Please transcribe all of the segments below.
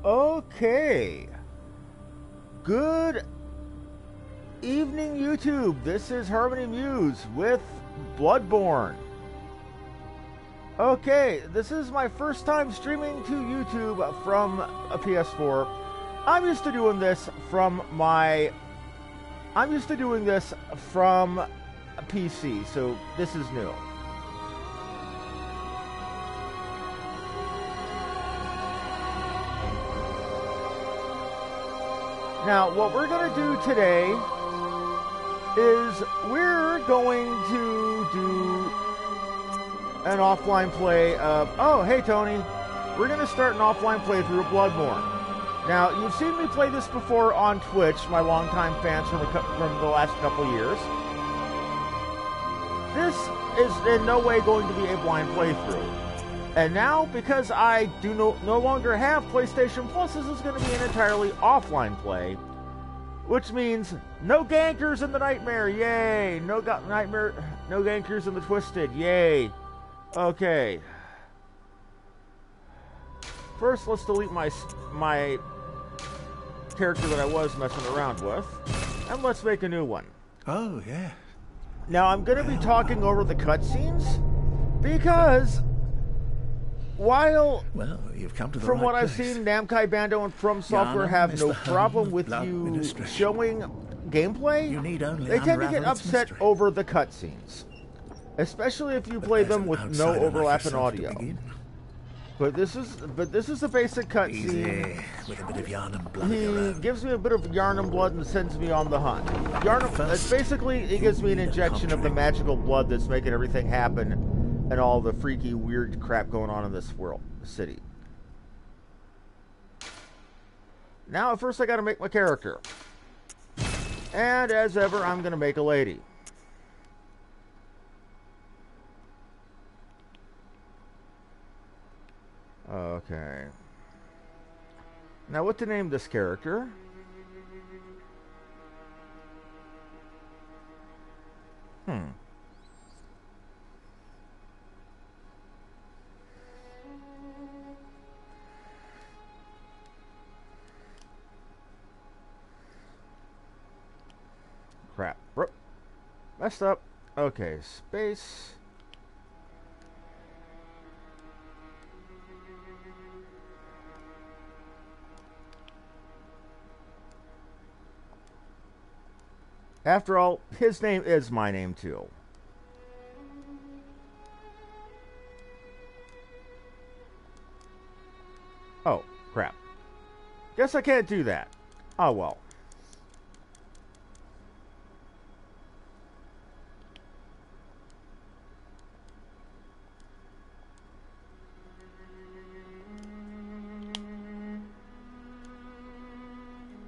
Okay. Good evening, YouTube. This is Harmony Muse with Bloodborne. Okay, this is my first time streaming to YouTube from a PS4. I'm used to doing this from a PC, so this is new. Now, what we're going to do today is we're going to do an offline play of... Oh, hey, Tony. We're going to start an offline playthrough of Bloodborne. Now, you've seen me play this before on Twitch, my longtime fans from the last couple years. This is in no way going to be a blind playthrough. And now, because I do no longer have PlayStation Plus, this is going to be an entirely offline play. Which means no gankers in the nightmare, yay! No gankers in the twisted, yay! Okay. First, let's delete my character that I was messing around with, and let's make a new one. Oh, yeah. Now, I'm going to be talking over the cutscenes, because... While, well, you've come to the from right what I've place. seen, Namco Bandai and From Software have no problem with you showing gameplay. You need only they tend to get upset mystery. over the cutscenes, especially if you play them with no overlap in audio. But this is the basic cutscene. With a bit of yarn and blood. He gives me a bit of yarn and blood and sends me on the hunt. Basically, he gives me an injection of the magical blood that's making everything happen. And all the freaky, weird crap going on in this city. Now, at first I gotta make my character. And as ever, I'm gonna make a lady. Okay. Now, what to name this character? Crap. Messed up. Okay, space. After all, his name is my name too. Oh, crap. Guess I can't do that. Oh well.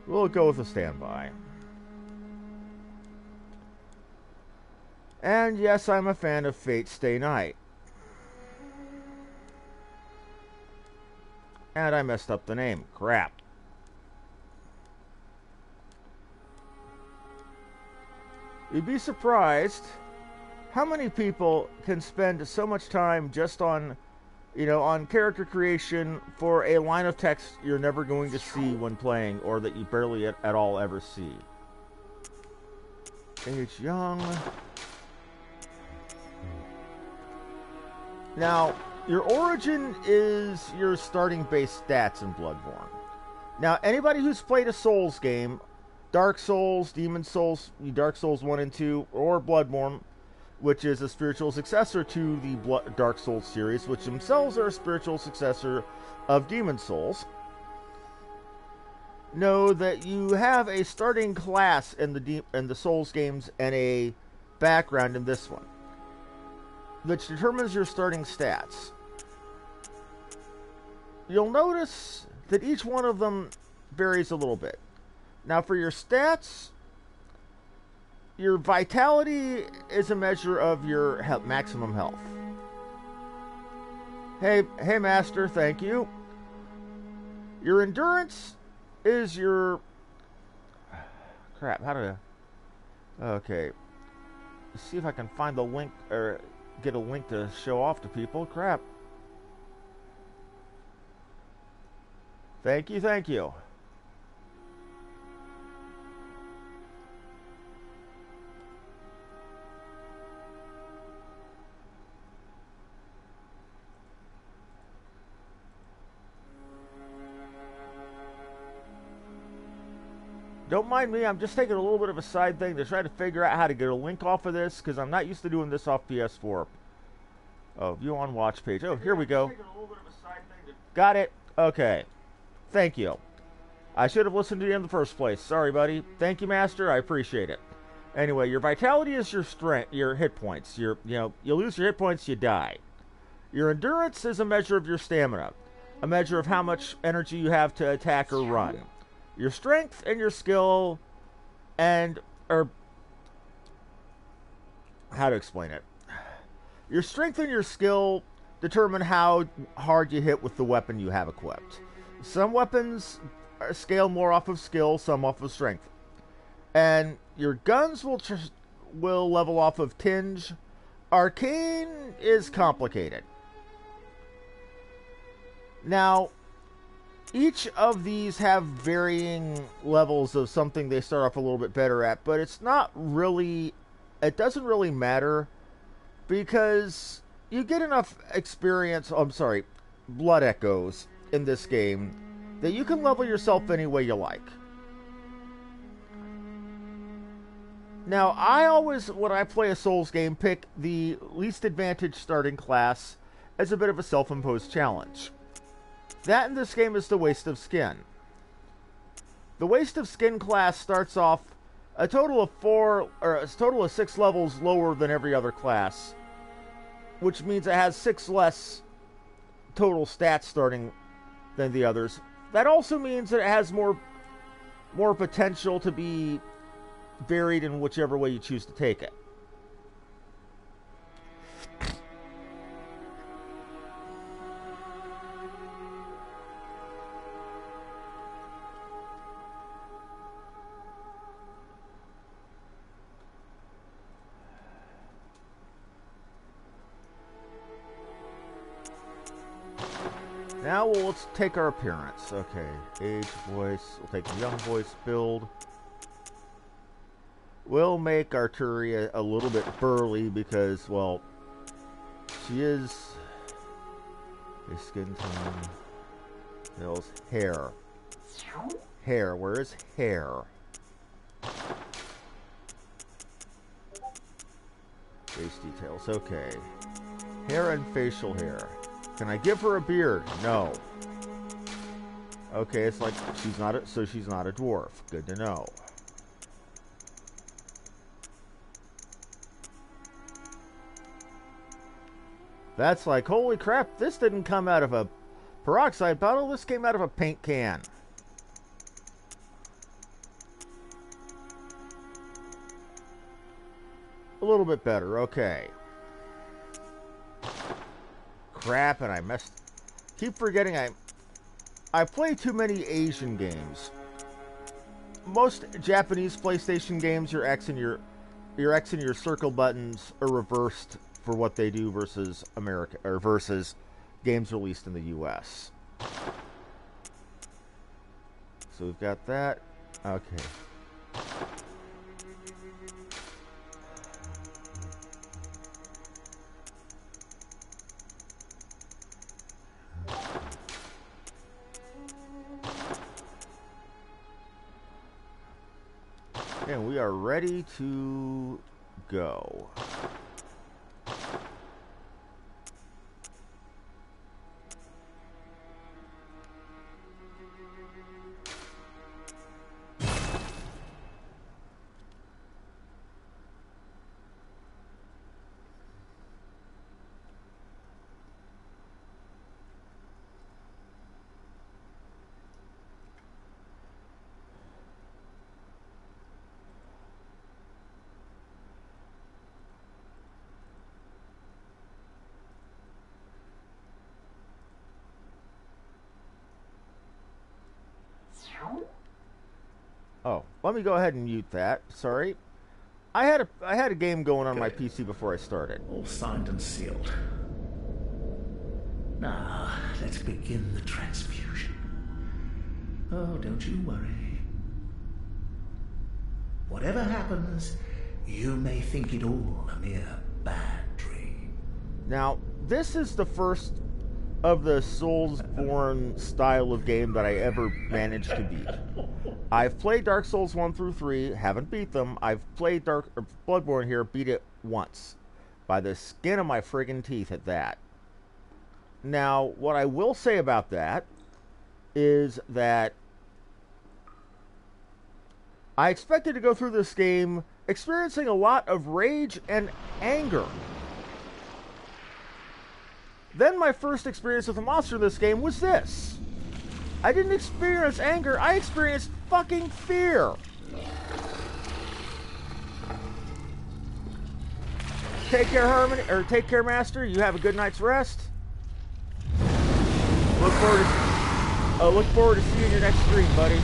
We'll go with a standby. And yes, I'm a fan of Fate Stay Night. And I messed up the name. Crap. You'd be surprised how many people can spend so much time just on, on character creation for a line of text you're never going to see when playing, or that you barely at all ever see. Age young. Now, your origin is your starting base stats in Bloodborne. Now, anybody who's played a Souls game, Dark Souls, Demon Souls, Dark Souls 1 and 2, or Bloodborne, which is a spiritual successor to the Dark Souls series, which themselves are a spiritual successor of Demon Souls, know that you have a starting class in the Souls games and a background in this one, which determines your starting stats. You'll notice that each one of them varies a little bit. Now, for your stats, your vitality is a measure of your maximum health. Hey, Master, thank you. Your endurance is your... Crap, how do I... Okay. Let's see if I can find the link, or get a link to show off to people. Crap. Thank you, thank you. Don't mind me, I'm just taking a little bit of a side thing to try to figure out how to get a link off of this, because I'm not used to doing this off PS4. Oh, view on watch page. Oh, here we go. Got it. Okay. Thank you. I should have listened to you in the first place. Sorry, buddy. Thank you, Master. I appreciate it. Anyway, your vitality is your strength, your hit points. You lose your hit points, you die. Your endurance is a measure of your stamina, a measure of how much energy you have to attack or run. Your strength and your skill how to explain it? Your strength and your skill determine how hard you hit with the weapon you have equipped. Some weapons scale more off of skill, some off of strength. And your guns will level off of tinge. Arcane is complicated. Now, each of these have varying levels of something they start off a little bit better at, but it doesn't really matter, because you get enough experience, blood echoes in this game, that you can level yourself any way you like. Now, I always, when I play a Souls game, pick the least advantaged starting class as a bit of a self-imposed challenge. That in this game is the Waste of Skin. The Waste of Skin class starts off a total of 6 levels lower than every other class, which means it has 6 less total stats starting than the others. That also means that it has more potential to be varied in whichever way you choose to take it. Now let's take our appearance. Okay, age, voice. We'll take the young voice build. We'll make Arturia a little bit burly because, well, she is a skin tone. Nails, hair. Hair, where is hair? Face details, okay. Hair and facial hair. Can I give her a beard? No. Okay, it's like she's not a dwarf. Good to know. That's like, holy crap, this didn't come out of a peroxide bottle, this came out of a paint can. A little bit better, okay. Crap, and I keep forgetting I play too many Asian games. Most Japanese PlayStation games, your X and your circle buttons are reversed for what they do versus America, or versus games released in the US. So we've got that. Okay. And we are ready to go. Oh, let me go ahead and mute that. Sorry. I had a game going on my PC before I started. All signed and sealed. Now, let's begin the transfusion. Oh, don't you worry. Whatever happens, you may think it all a mere bad dream. Now, this is the first of the Soulsborne style of game that I ever managed to beat. I've played Dark Souls 1 through 3, haven't beat them. I've played Bloodborne here, beat it once. By the skin of my friggin' teeth at that. Now, what I will say about that is that I expected to go through this game experiencing a lot of rage and anger. Then my first experience with a monster in this game was this. I didn't experience anger, I experienced fucking fear. Take care, Harmony, or take care, Master. You have a good night's rest. Look forward to seeing your next stream, buddy.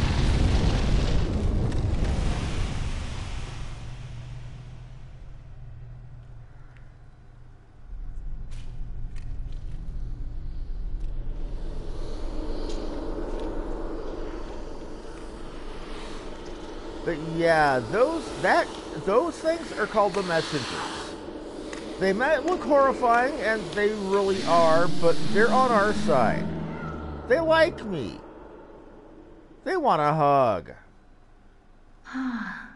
But yeah, those things are called the messengers. They might look horrifying, and they really are, but they're on our side. They like me. They want a hug. Ah,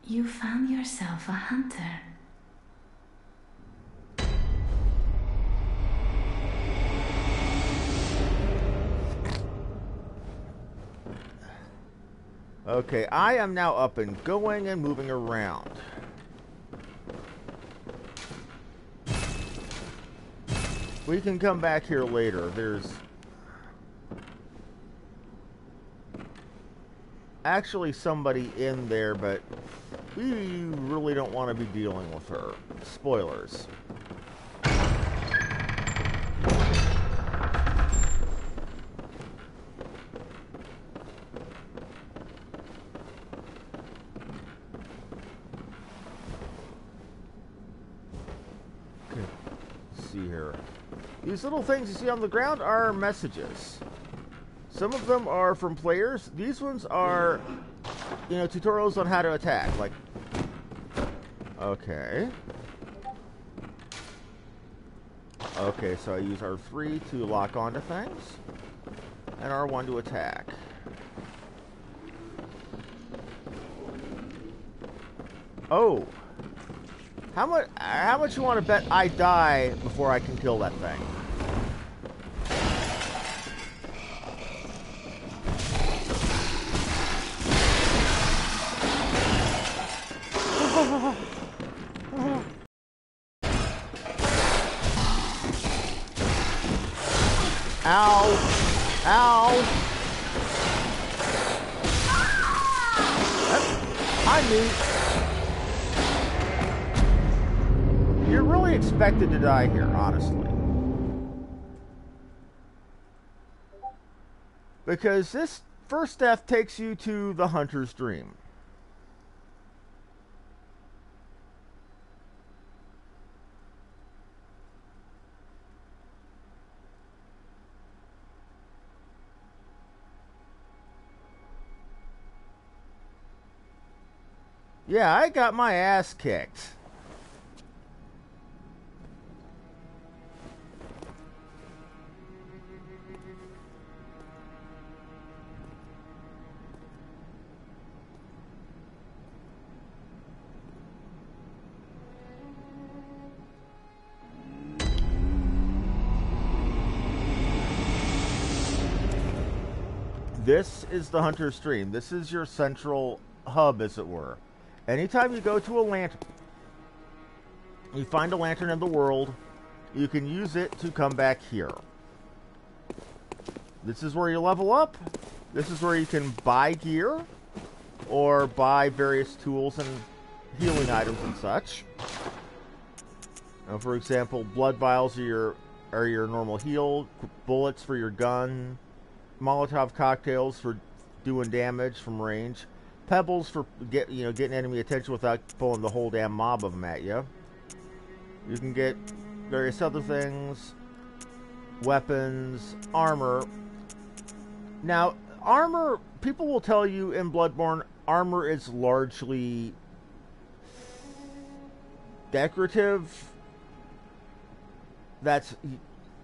you found yourself a hunter. Okay, I am now up and going and moving around. We can come back here later. There's actually somebody in there, but we really don't want to be dealing with her. Spoilers. These little things you see on the ground are messages. Some of them are from players. These ones are, tutorials on how to attack. Like, okay. Okay, so I use R3 to lock onto things, and R1 to attack. Oh. How much you want to bet I die before I can kill that thing? Ow! Ow! I mean, you're really expected to die here, honestly. Because this first death takes you to the Hunter's Dream. Yeah, I got my ass kicked. This is the Hunter's Dream. This is your central hub, as it were. Anytime you go to a lantern, you find a lantern in the world, you can use it to come back here. This is where you level up. This is where you can buy gear or buy various tools and healing items and such. Now, for example, blood vials are your normal heal, bullets for your gun, Molotov cocktails for doing damage from range. pebbles for getting enemy attention without pulling the whole damn mob of them at you. You can get various other things, weapons, armor. Now, armor, people will tell you in Bloodborne, armor is largely decorative. That's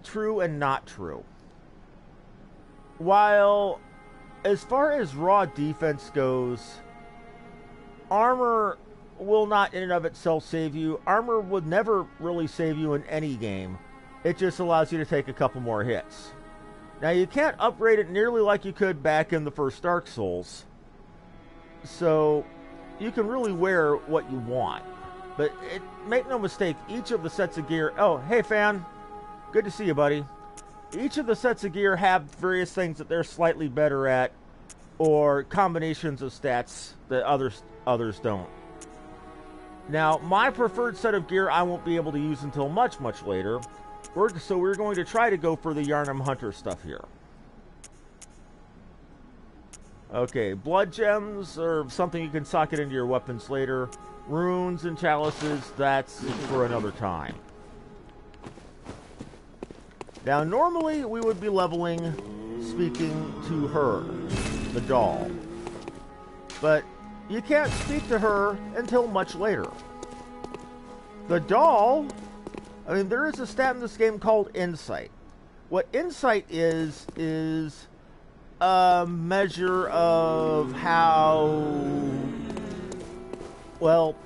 true and not true. While, as far as raw defense goes, armor will not in and of itself save you. Armor would never really save you in any game. It just allows you to take a couple more hits. Now, you can't upgrade it nearly like you could back in the first Dark Souls. So, you can really wear what you want. But make no mistake, each of the sets of gear... Oh, hey, fan. Good to see you, buddy. Each of the sets of gear have various things that they're slightly better at, or combinations of stats that others don't. Now, my preferred set of gear I won't be able to use until much, much later. So we're going to try to go for the Yarnum Hunter stuff here. Okay, blood gems are something you can socket into your weapons later. Runes and chalices, that's for another time. Now, normally we would be leveling, speaking to her, the doll. But you can't speak to her until much later. The doll, I mean, there is a stat in this game called Insight. What Insight is a measure of how, well,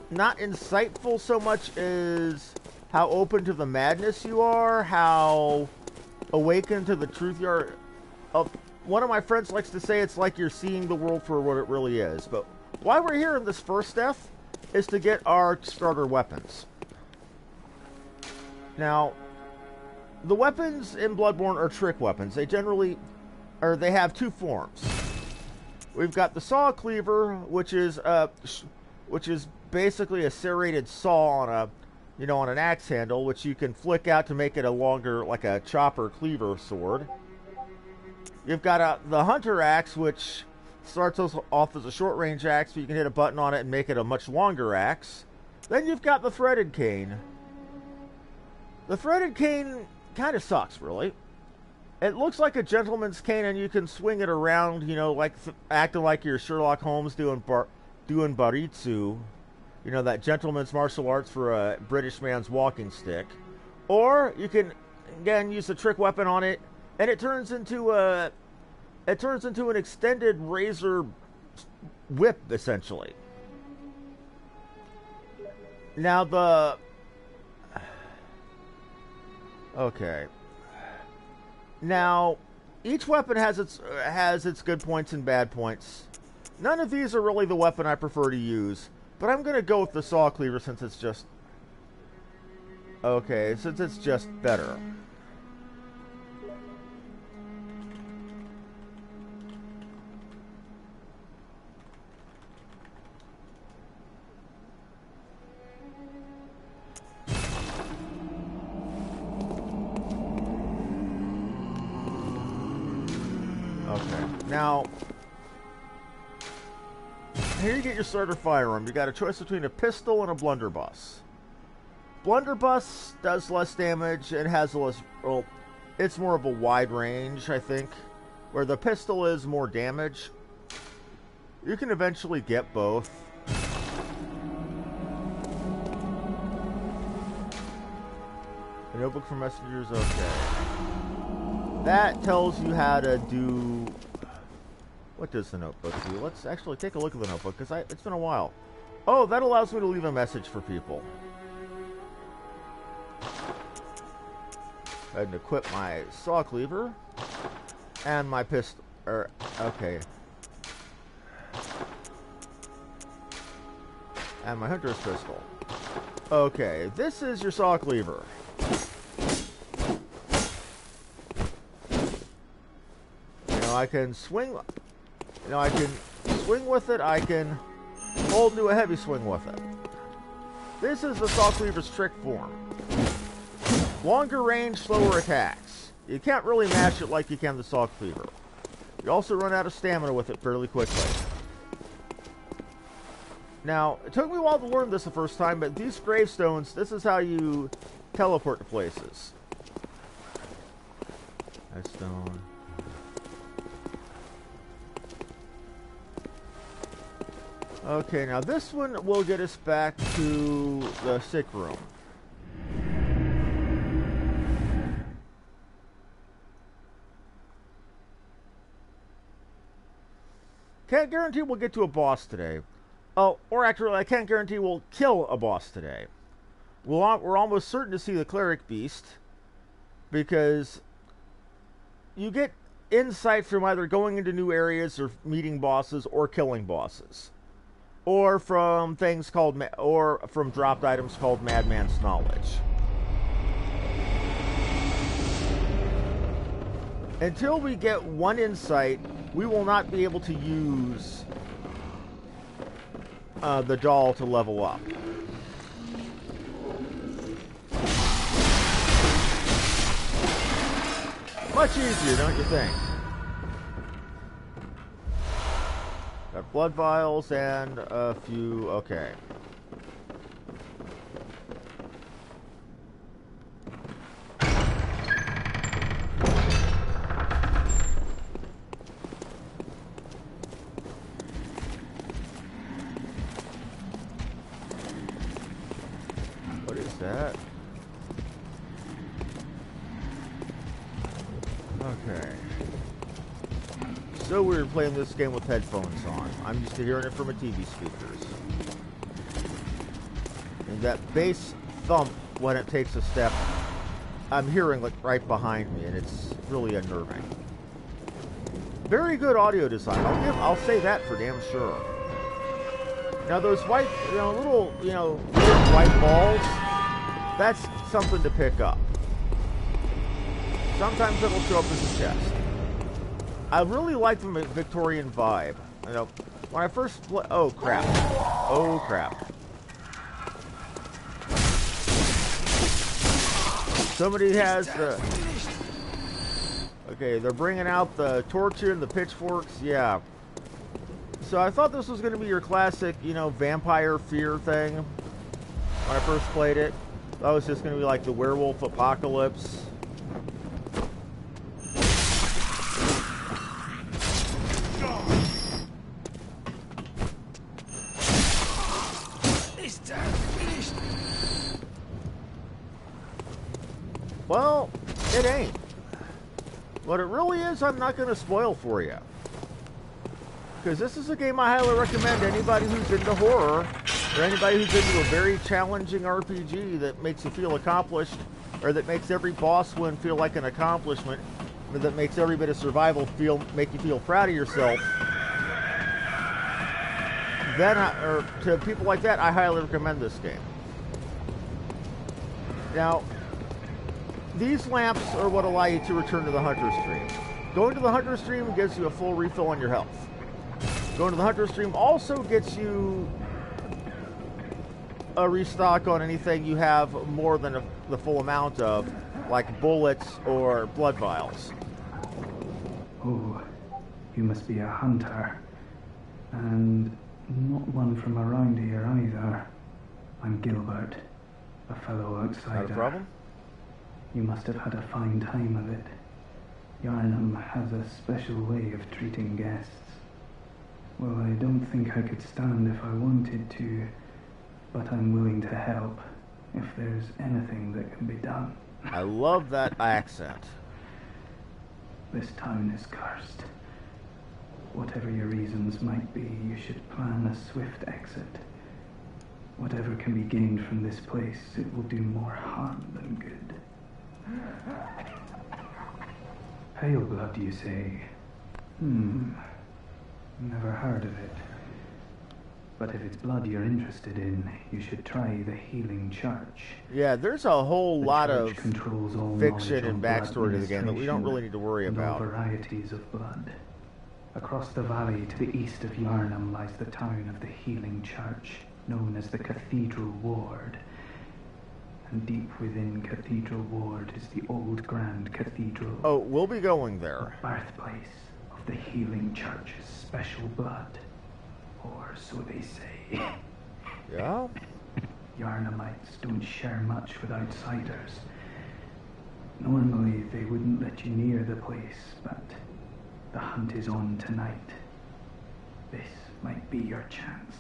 not insightful so much as how open to the madness you are, how awakened to the truth you are. One of my friends likes to say it's like you're seeing the world for what it really is. But why we're here in this first death is to get our starter weapons. Now, the weapons in Bloodborne are trick weapons. They they have two forms. We've got the saw cleaver, which is basically a serrated saw on on an axe handle, which you can flick out to make it a longer, like a chopper cleaver sword. You've got the hunter axe, which starts off as a short-range axe, but you can hit a button on it and make it a much longer axe. Then you've got the threaded cane. The threaded cane kind of sucks, really. It looks like a gentleman's cane, and you can swing it around, like acting like you're Sherlock Holmes doing baritsu. That gentleman's martial arts for a British man's walking stick. Or you can, again, use a trick weapon on it, and it turns into an extended razor whip, essentially. Now okay. Now, each weapon has its good points and bad points. None of these are really the weapon I prefer to use, but I'm going to go with the saw cleaver since it's just better. Now, here you get your starter firearm. You got a choice between a pistol and a blunderbuss. Blunderbuss does less damage and has it's more of a wide range, I think, where the pistol is more damage. You can eventually get both. A notebook for messengers, okay. That tells you how to do... What does the notebook do? Let's actually take a look at the notebook, because it's been a while. Oh, that allows me to leave a message for people. I had to equip my saw cleaver and my pistol. Okay. And my hunter's pistol. Okay, this is your saw cleaver. I can swing. I can swing with it. I can hold into a heavy swing with it. This is the saw cleaver's trick form. Longer range, slower attacks. You can't really mash it like you can the saw cleaver. You also run out of stamina with it fairly quickly. Now, it took me a while to learn this the first time, but these gravestones, this is how you teleport to places. That stone. Okay, now this one will get us back to the sick room. Can't guarantee we'll get to a boss today. Oh, or actually, I can't guarantee we'll kill a boss today. We're almost certain to see the cleric beast, because you get insight from either going into new areas or meeting bosses or killing bosses. Or from things called, or from dropped items called Madman's Knowledge. Until we get one insight, we will not be able to use the doll to level up. Much easier, don't you think? Got blood vials and a few... Okay. What is that? Okay. So weird playing this game with headphones on. I'm used to hearing it from a TV speakers. And that bass thump when it takes a step, I'm hearing like right behind me, and it's really unnerving. Very good audio design. I'll say that for damn sure. Now those white, little, weird white balls, that's something to pick up. Sometimes it'll show up as a chest. I really like the Victorian vibe. When I first oh crap. Oh crap. Somebody has the... Okay, they're bringing out the torture and the pitchforks. Yeah. So I thought this was going to be your classic, vampire fear thing. When I first played it. That was just going to be like the werewolf apocalypse. Well, it ain't. What it really is, I'm not going to spoil for you. Because this is a game I highly recommend to anybody who's into horror, or anybody who's into a very challenging RPG that makes you feel accomplished, or that makes every boss win feel like an accomplishment, or that makes every bit of survival make you feel proud of yourself. Then, or to people like that, I highly recommend this game. Now, these lamps are what allow you to return to the Hunter Stream. Going to the Hunter Stream gives you a full refill on your health. Going to the Hunter Stream also gets you a restock on anything you have more than the full amount of, like bullets or blood vials. Oh, you must be a hunter. And not one from around here either. I'm Gilbert, a fellow outsider. Not a problem? You must have had a fine time of it. Yarnum has a special way of treating guests. Well, I don't think I could stand if I wanted to, but I'm willing to help if there's anything that can be done. I love that accent. This town is cursed. Whatever your reasons might be, you should plan a swift exit. Whatever can be gained from this place, it will do more harm than good. Pale blood, you say? Never heard of it. But if it's blood you're interested in, you should try the Healing Church. Yeah, there's a whole lot of fiction and blood backstory to the game that we don't really need to worry and about. all varieties of blood. Across the valley to the east of Yarnum lies the town of the Healing Church, known as the Cathedral Ward. And deep within Cathedral Ward is the old Grand Cathedral. Oh, we'll be going there. The birthplace of the Healing Church's special blood. Or so they say. Yeah? Yarnamites don't share much with outsiders. Normally, they wouldn't let you near the place, but the hunt is on tonight. This might be your chance.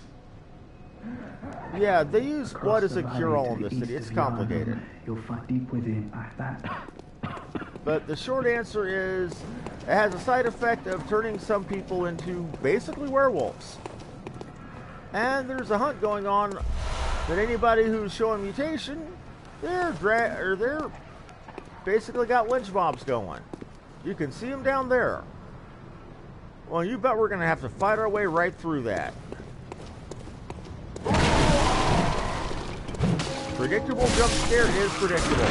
Yeah, they use Across blood as the a valley cure-all to in the this city. east It's of complicated. Yarnum, you'll find deep within that. But the short answer is, it has a side effect of turning some people into basically werewolves. And there's a hunt going on that anybody who's showing mutation, they're basically got lynch mobs going. You can see them down there. Well, you bet we're going to have to fight our way right through that. Predictable jump scare is predictable.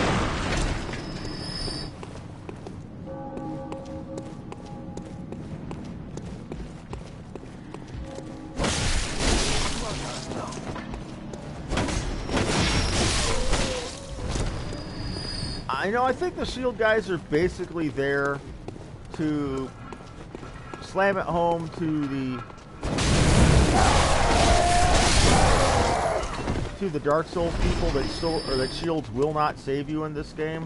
I think the shield guys are basically there to slam it home to the Dark Souls people that shields will not save you in this game.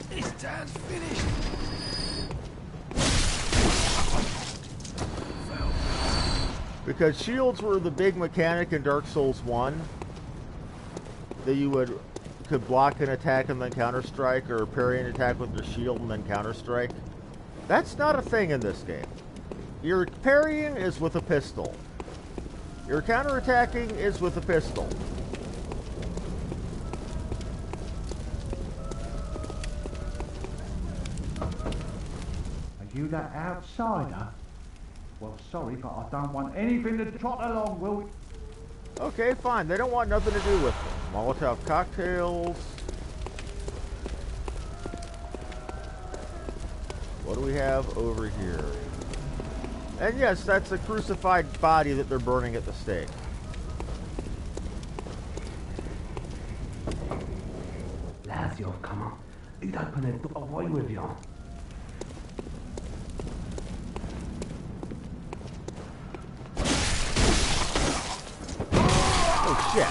This town's finished. Because shields were the big mechanic in Dark Souls 1. That you could block an attack and then counter-strike, or parry an attack with your shield and then counter-strike. That's not a thing in this game. Your parrying is with a pistol. Your counter-attacking is with a pistol. Are you that outsider? Well, sorry, but I don't want anything to trot along, will we? Okay, fine. They don't want nothing to do with them. Molotov cocktails. What do we have over here? And yes, that's a crucified body that they're burning at the stake. Lads, you've come up. You'd open the door away with you. Oh, shit.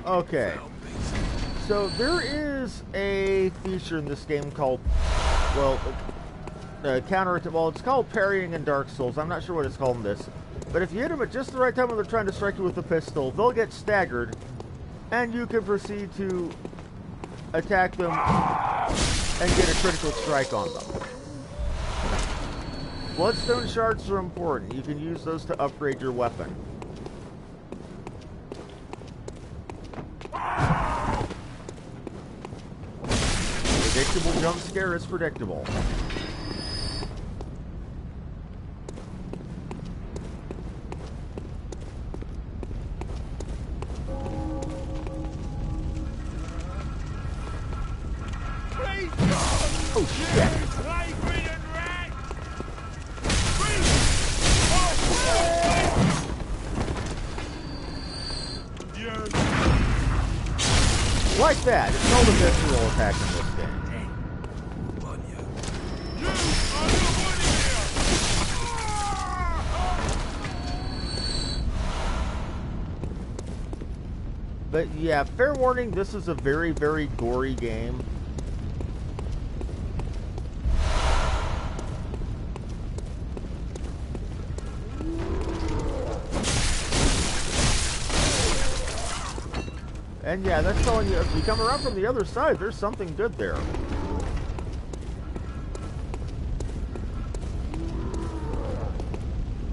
Okay. So there is a feature in this game called, well, it's called parrying in Dark Souls. I'm not sure what it's called in this. But if you hit them at just the right time when they're trying to strike you with a pistol, they'll get staggered, and you can proceed to attack them and get a critical strike on them. Bloodstone shards are important. You can use those to upgrade your weapon. Predictable jump scare is predictable. Oh shit! Like that. It's called a visceral attack in this game. But yeah, fair warning, this is a very, very gory game. And yeah, that's telling you, if you come around from the other side, there's something good there.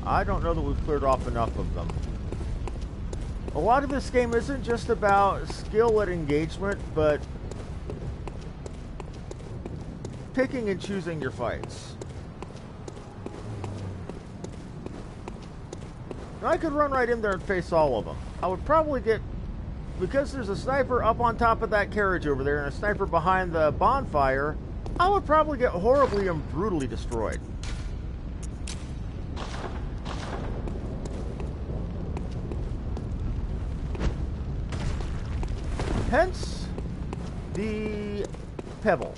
I don't know that we've cleared off enough of them. A lot of this game isn't just about skill and engagement, but picking and choosing your fights. Now, I could run right in there and face all of them. I would probably get because there's a sniper up on top of that carriage over there and a sniper behind the bonfire, I would probably get horribly and brutally destroyed. Hence, the pebble.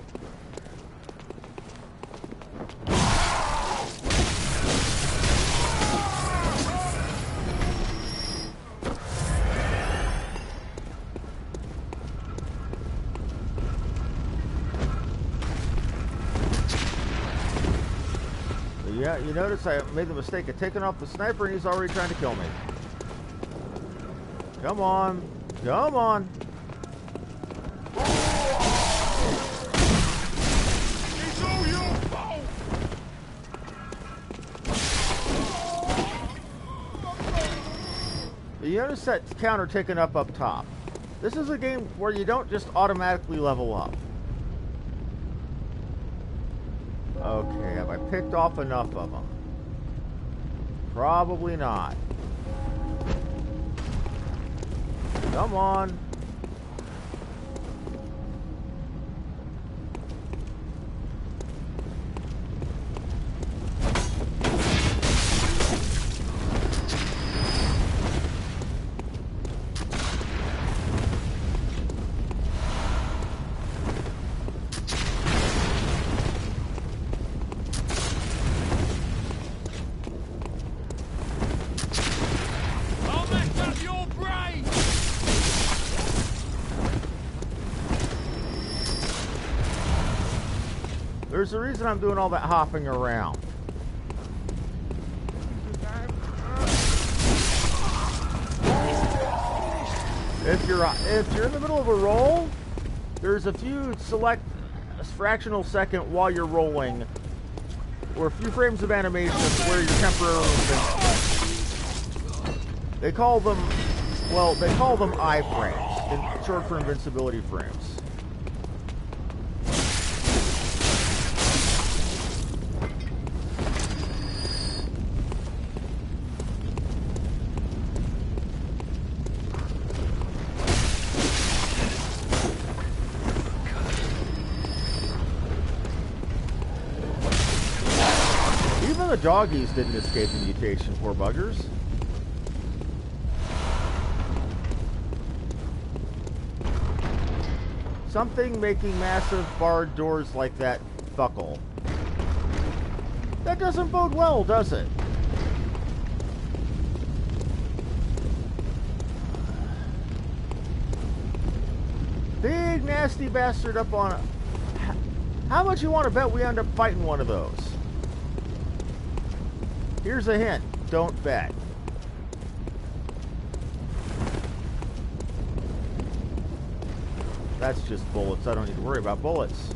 Yeah, you notice I made the mistake of taking off the sniper and he's already trying to kill me. Come on. Come on. It's all your fault! You notice that counter ticking up top. This is a game where you don't just automatically level up. Okay, have I picked off enough of them? Probably not. Come on. I'll mess up your brain! There's a reason I'm doing all that hopping around. If you're in the middle of a roll, there's a few select fractional second while you're rolling, or a few frames of animation where you're temporarily invincible. They call them iframes, in short for invincibility frames. Even the doggies didn't escape the mutation, poor buggers. Something making massive barred doors like that buckle. That doesn't bode well, does it? Big nasty bastard up on it. How much you want to bet we end up fighting one of those? Here's a hint. Don't bet. That's just bullets. I don't need to worry about bullets.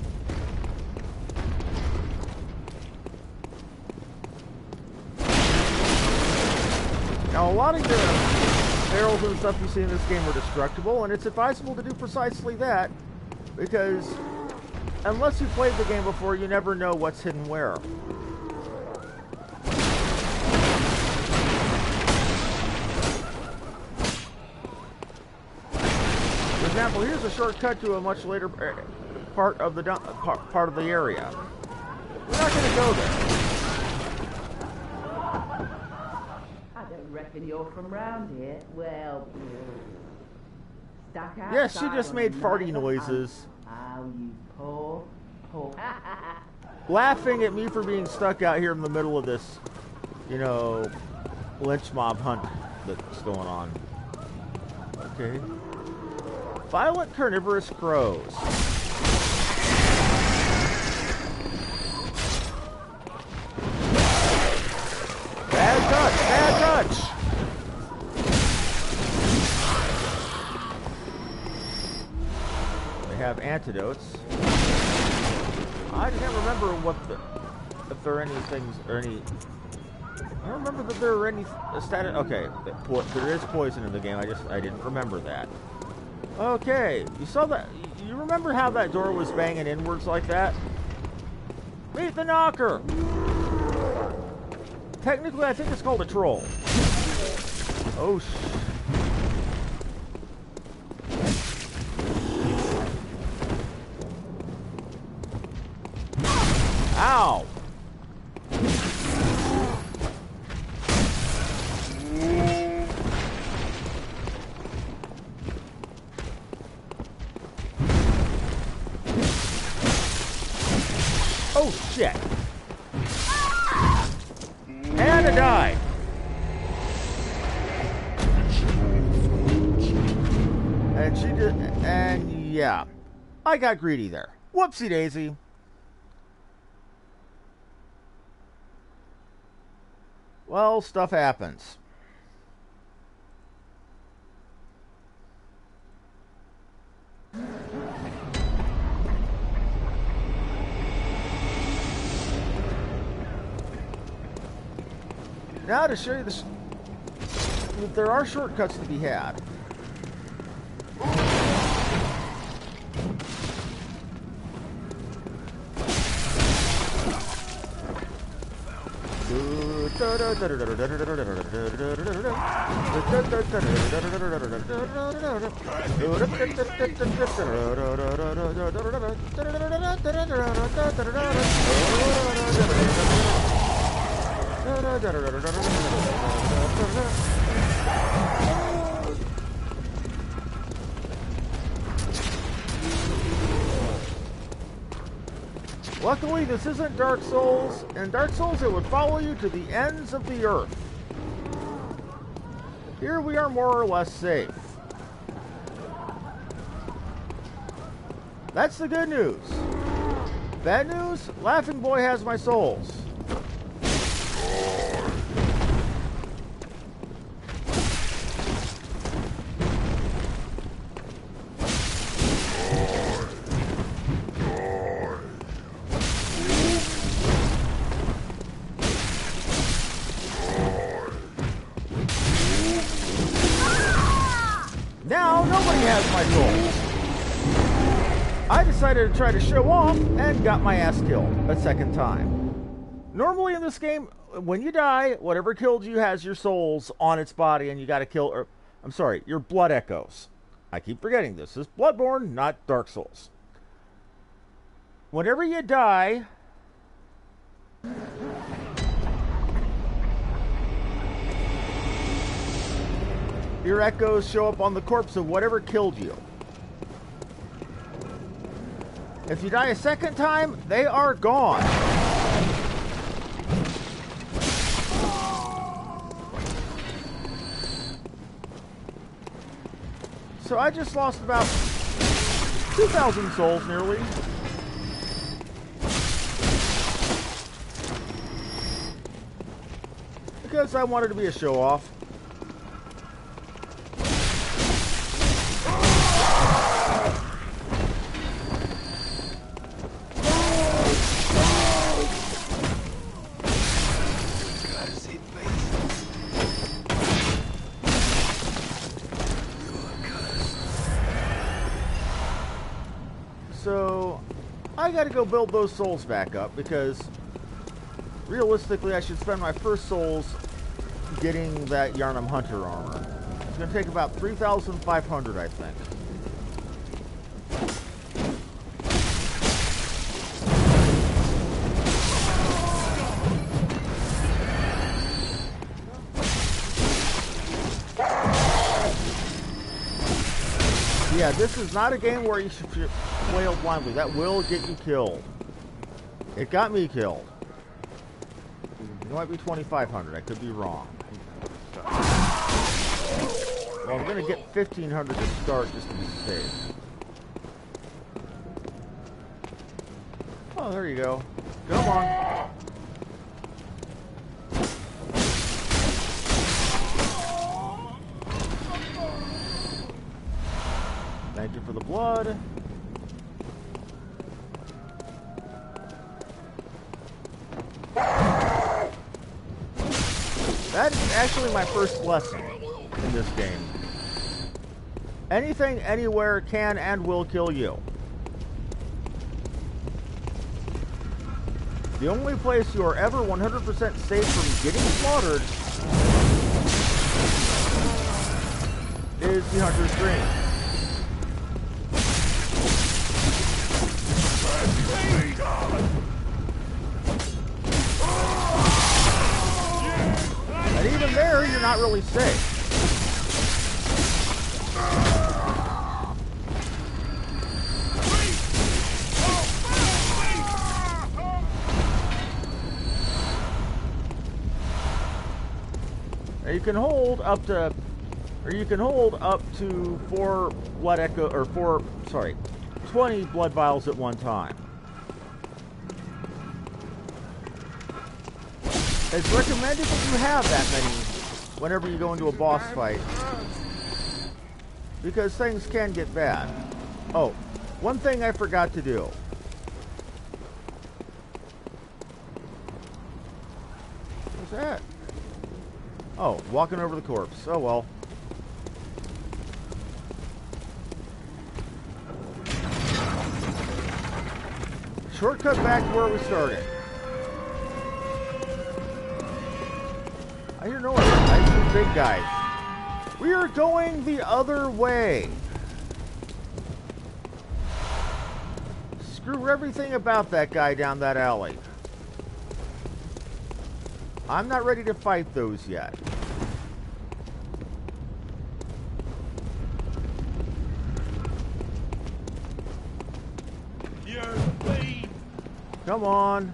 Now, a lot of the barrels and stuff you see in this game are destructible, and it's advisable to do precisely that, because unless you've played the game before, you never know what's hidden where. For example, here's a shortcut to a much later part of the area. We're not going to go there. I don't reckon you're from round here. Well, stuck out. Yes, she just made farty noises. Oh, you poor. Laughing at me for being stuck out here in the middle of this, you know, lynch mob hunt that's going on. Okay. Violent carnivorous crows. Bad touch! Bad touch! They have antidotes. I can't remember if there are any things or any. I don't remember that there are any status. Okay, there is poison in the game. I didn't remember that. Okay, you saw that. You remember how that door was banging inwards like that? Meet the knocker. Technically, I think it's called a troll. Oh, Ow! Oh shit! And I died. And she did, and yeah, I got greedy there. Whoopsie daisy. Well, stuff happens. Now to show you this, there are shortcuts to be had. Luckily, this isn't Dark Souls. In Dark Souls, it would follow you to the ends of the earth. Here we are more or less safe. That's the good news. Bad news, Laughing Boy has my souls. Now, nobody has my souls. I decided to try to show off and got my ass killed a second time. Normally in this game, when you die, whatever killed you has your souls on its body and you gotta kill, or, I'm sorry, your blood echoes. I keep forgetting this. This is Bloodborne, not Dark Souls. Whenever you die, your echoes show up on the corpse of whatever killed you. If you die a second time, they are gone. So I just lost about 2,000 souls nearly. Because I wanted to be a show-off. So, I gotta go build those souls back up because realistically I should spend my first souls getting that Yharnam Hunter armor. It's gonna take about 3,500, I think. Yeah, this is not a game where you should flail blindly. That will get you killed. It got me killed. It might be 2,500. I could be wrong. Well, I'm going to get 1,500 to start just to be safe. Oh, there you go. Come on. Thank you for the blood. That is actually my first lesson in this game. Anything, anywhere can and will kill you. The only place you are ever 100% safe from getting slaughtered is the Hunter's Dream. in there, you're not really safe. You can hold up to, or you can hold up to 4 blood echo, or 20 blood vials at one time. It's recommended that you have that many whenever you go into a boss fight, because things can get bad. Oh, one thing I forgot to do. What's that? Oh, walking over the corpse. Oh well. Shortcut back to where we started. I hear no one. I see big guys. We are going the other way. Screw everything about that guy down that alley. I'm not ready to fight those yet. Come on.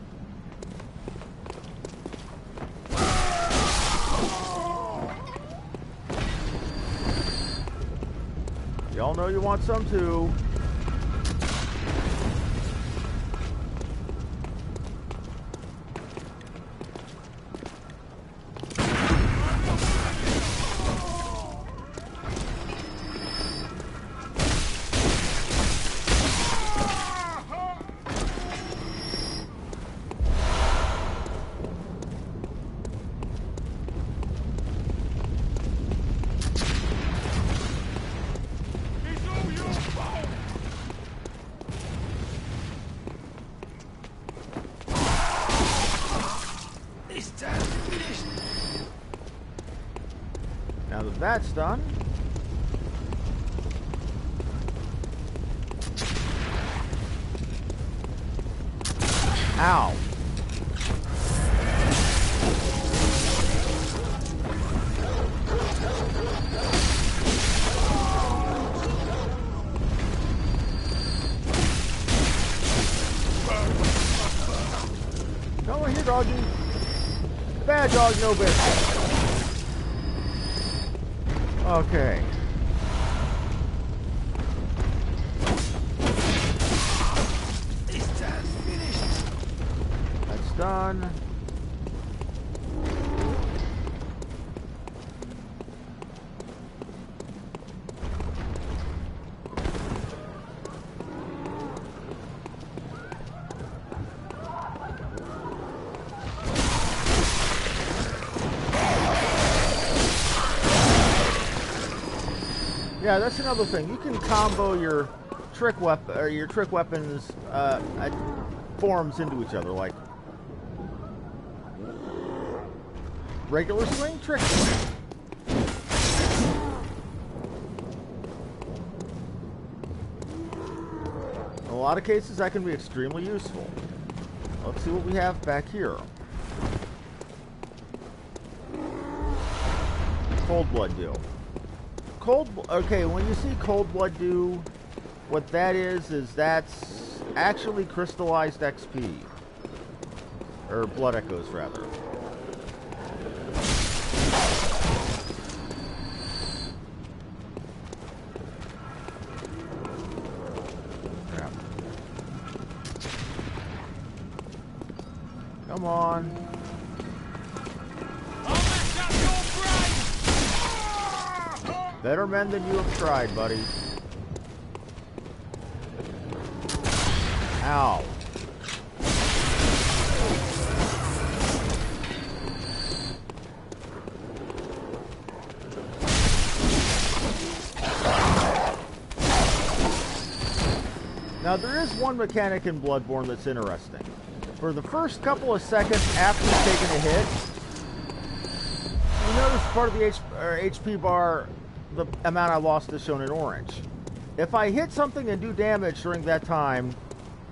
Y'all know you want some too. Now that that's done, ow. Come on here, doggy. Bad dog, no business. Okay. That's done. Yeah, that's another thing. You can combo your trick weapon or your trick weapons forms into each other, like regular swing, trick swing. In a lot of cases, that can be extremely useful. Let's see what we have back here. Cold blood deal. Okay, when you see cold blood do, what that is that's actually crystallized XP. Or blood echoes, rather. Crap. Come on. Better men than you have tried, buddy. Ow. Now, there is one mechanic in Bloodborne that's interesting. For the first couple of seconds after you've taken a hit, you notice part of the HP bar, the amount I lost is shown in orange. If I hit something and do damage during that time,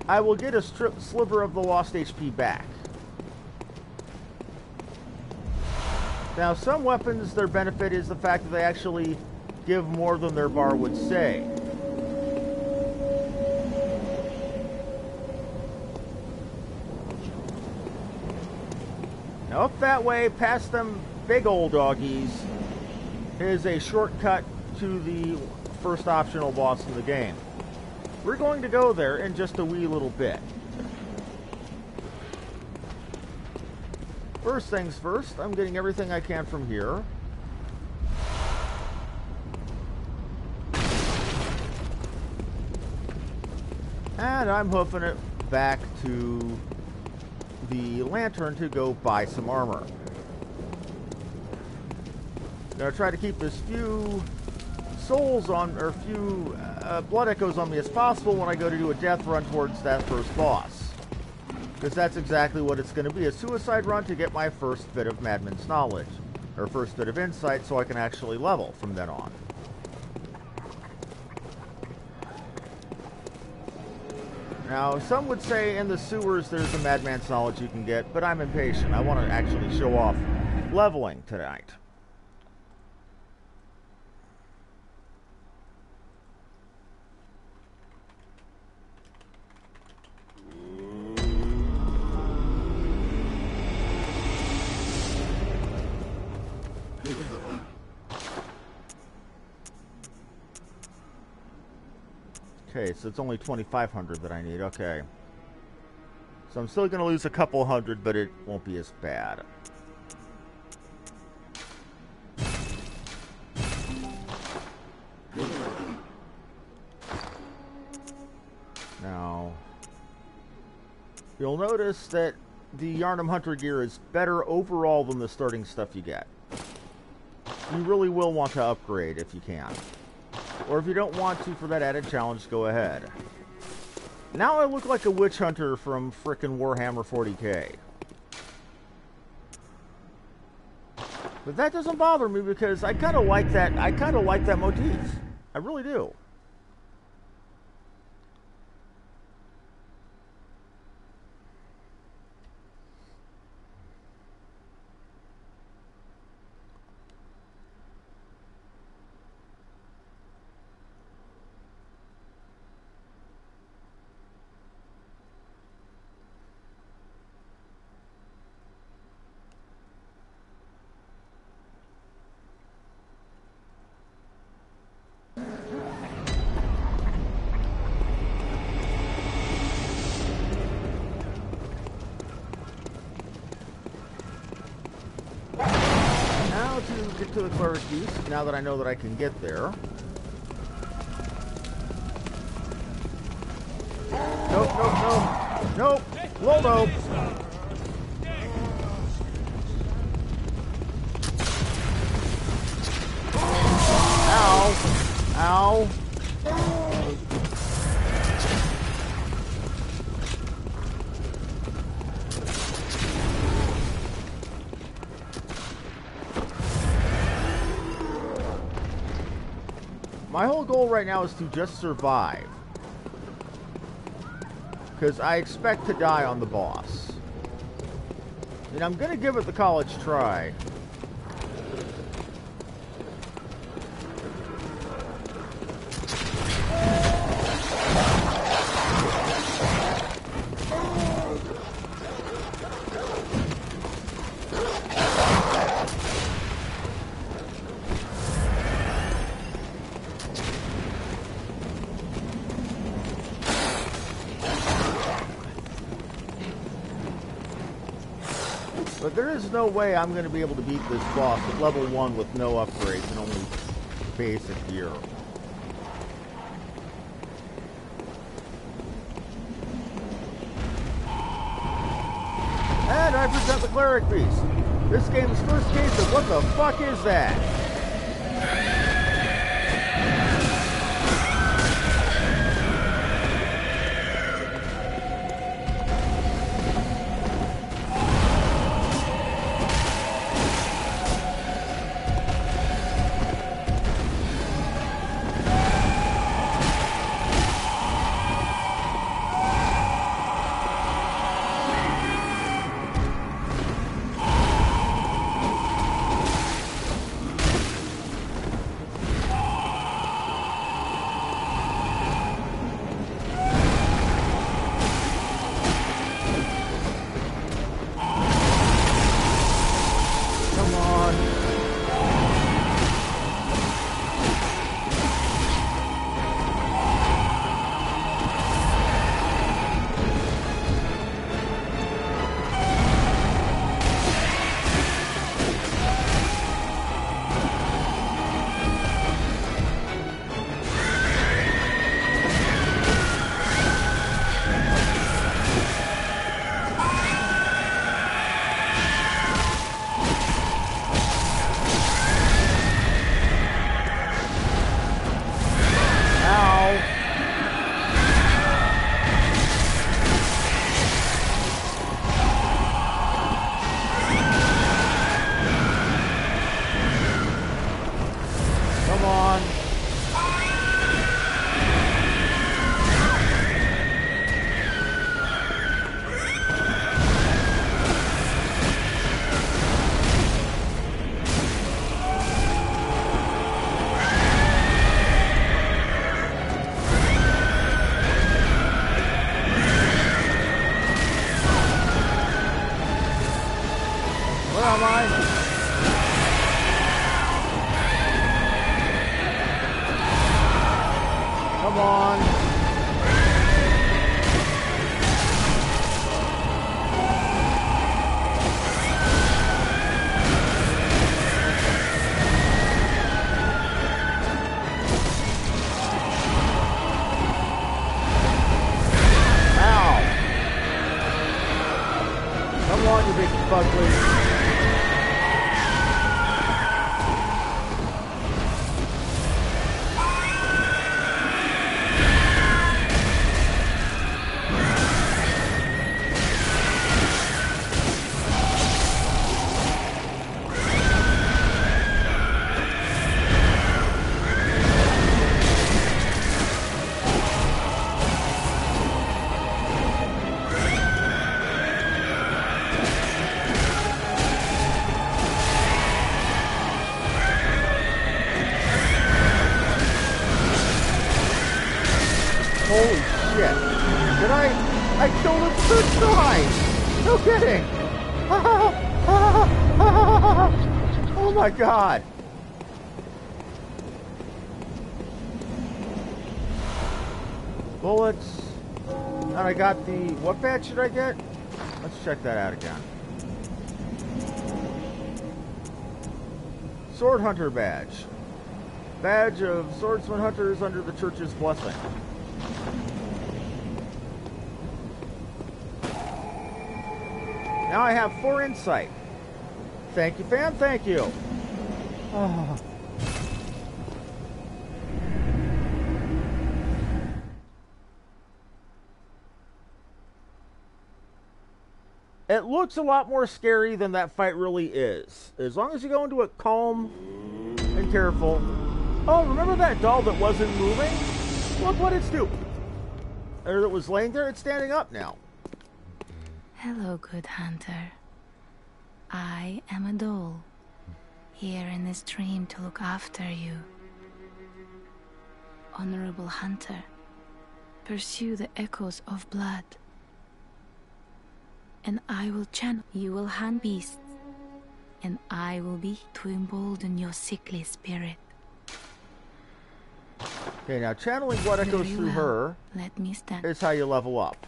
I will get a sliver of the lost HP back. Now, some weapons, their benefit is the fact that they actually give more than their bar would say. Now, up that way, past them big old doggies, is a shortcut to the first optional boss in the game. We're going to go there in just a wee little bit. First things first, I'm getting everything I can from here. And I'm hoofing it back to the lantern to go buy some armor. Gonna try to keep as few souls on, or few blood echoes on me as possible when I go to do a death run towards that first boss. Because that's exactly what it's going to be, a suicide run to get my first bit of Madman's knowledge, or first bit of insight, so I can actually level from then on. Now, some would say in the sewers there's a Madman's knowledge you can get, but I'm impatient. I want to actually show off leveling tonight. Okay, so it's only 2,500 that I need. Okay. So I'm still going to lose a couple hundred, but it won't be as bad. Now, you'll notice that the Yarnum Hunter gear is better overall than the starting stuff you get. You really will want to upgrade if you can. Or if you don't want to for that added challenge, go ahead. Now I look like a witch hunter from frickin' Warhammer 40k. But that doesn't bother me because I kind of like that. I kind of like that motif. I really do. To the cleric beast, now that I know that I can get there. Nope, nope, nope. Nope. Well, nope. Ow. Ow. My whole goal right now is to just survive. Because I expect to die on the boss. And I'm going to give it the college try. But there is no way I'm going to be able to beat this boss at level 1 with no upgrades and only basic gear. And I present the Cleric Beast. This game's first case of what the fuck is that? on. Ow. Come on, you big fugly. Holy shit. Did I killed him 3 times! No kidding! Oh my god! Bullets. And I got the... What badge should I get? Let's check that out again. Sword Hunter badge. Badge of Swordsman Hunters under the Church's blessing. Now I have 4 insight. Thank you, fan. Thank you. Oh. It looks a lot more scary than that fight really is. As long as you go into it calm and careful. Oh, remember that doll that wasn't moving? Look what it's doing. Or that was laying there, it's standing up now. Hello, good hunter. I am a doll, here in this dream to look after you. Honorable hunter, pursue the echoes of blood, and I will channel. You will hunt beasts, and I will be to embolden your sickly spirit. Okay, now channeling blood echoes through her Let me stand. is how you level up.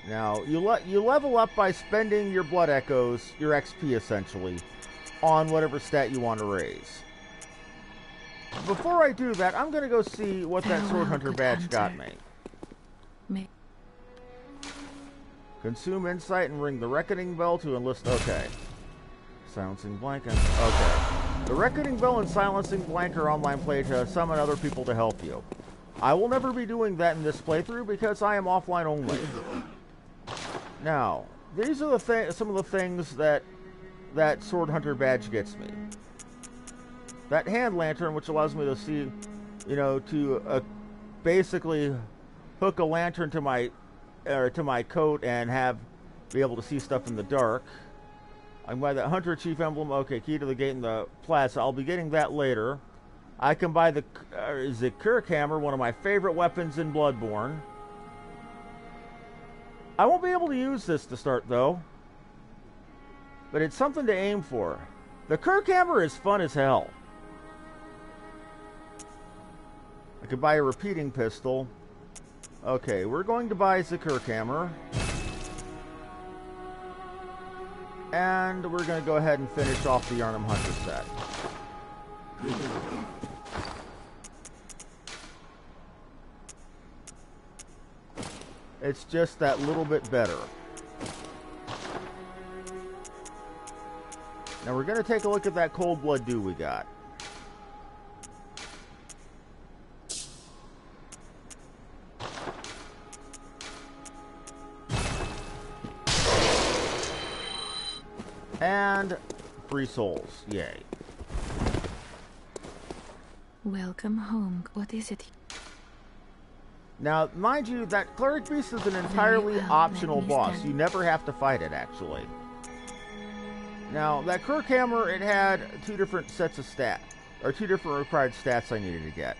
Now, you level up by spending your blood echoes, your XP essentially, on whatever stat you want to raise. Before I do that, I'm going to go see what that Sword Hunter badge got me. Consume insight and ring the reckoning bell to enlist... Okay. Silencing blank and... Okay. The reckoning bell and silencing blank are online play to summon other people to help you. I will never be doing that in this playthrough because I am offline only. Now, these are some of the things that Sword Hunter badge gets me. That hand lantern, which allows me to see, you know, to basically hook a lantern to my coat and be able to see stuff in the dark. I can buy that Hunter Chief emblem. Okay, key to the gate in the plaza. I'll be getting that later. I can buy the Kirk hammer, one of my favorite weapons in Bloodborne. I won't be able to use this to start, though. But it's something to aim for. The Kirk hammer is fun as hell. I could buy a repeating pistol. Okay, we're going to buy the Kirk hammer. And we're going to go ahead and finish off the Yharnam Hunter set. It's just that little bit better. Now we're going to take a look at that cold blood dew we got. And free souls. Yay. Welcome home. What is it? Now, mind you, that Cleric Beast is an entirely optional boss. You never have to fight it, actually. Now, that Kirk Hammer, it had 2 different sets of stats, or 2 different required stats I needed to get.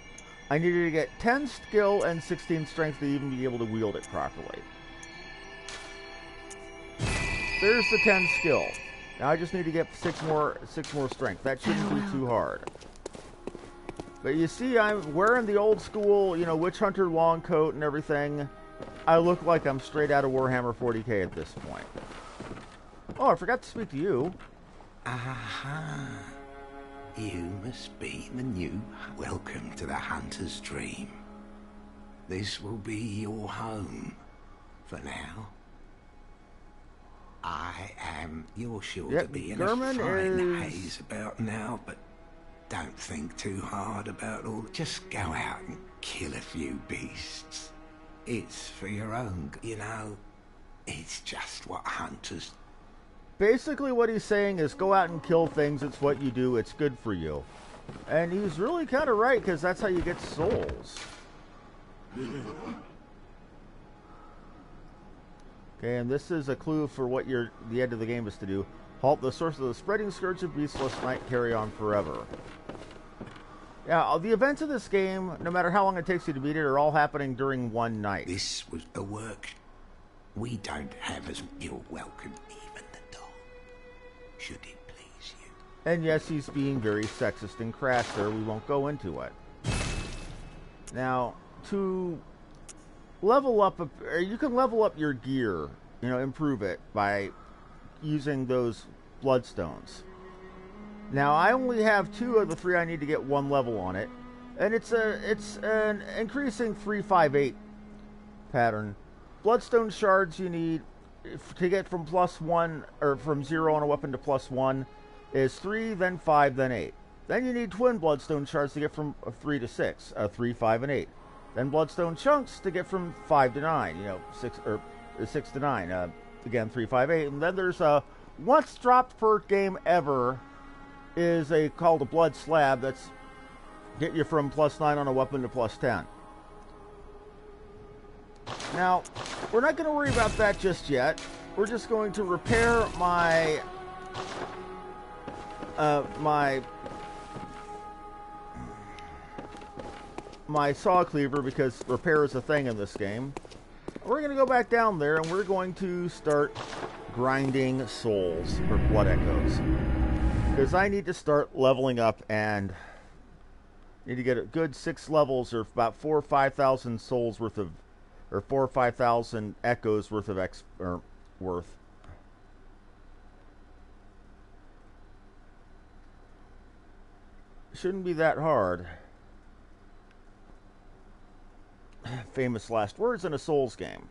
I needed to get 10 skill and 16 strength to even be able to wield it properly. There's the 10 skill. Now I just need to get 6 more strength. That shouldn't be too hard. But you see, I'm wearing the old school, you know, witch hunter long coat and everything. I look like I'm straight out of Warhammer 40k at this point. Oh, I forgot to speak to you. Aha. You must be the new. Welcome to the Hunter's Dream. This will be your home for now. You're sure to be in German a fine is... haze about now, but don't think too hard about all. Just go out and kill a few beasts. It's for your own, you know. It's just what hunters... Basically what he's saying is go out and kill things. It's what you do. It's good for you. And he's really kind of right, because that's how you get souls. Okay, and this is a clue for what the end of the game is to do. Halt the source of the spreading scourge of beastless night, carry on forever. Yeah, the events of this game, no matter how long it takes you to beat it, are all happening during one night. This was a work we don't have as... You're welcome, even the dog. Should it please you. And yes, he's being very sexist and crass there. We won't go into it. Now, to level up, you can level up your gear, you know, improve it by using those bloodstones. Now, I only have 2 of the 3 I need to get 1 level on it, and it's an increasing 3-5-8 pattern. Bloodstone shards you need to get from +1 or from 0 on a weapon to +1 is 3, then 5, then 8. Then you need twin bloodstone shards to get from 3 to 6, 3, 5, and 8. Then bloodstone chunks to get from 5 to 9, you know, 6 to 9. Again, 3, 5, 8. And then there's a once dropped per game ever is called a blood slab that's get you from +9 on a weapon to +10. Now, we're not going to worry about that just yet. We're just going to repair my my saw cleaver, because repair is a thing in this game. We're going to go back down there and we're going to start grinding souls for blood echoes, because I need to start leveling up and need to get a good 6 levels, or about 4,000 or 5,000 souls worth of, or 4,000 or 5,000 echoes worth of worth. Shouldn't be that hard. Famous last words in a Souls game.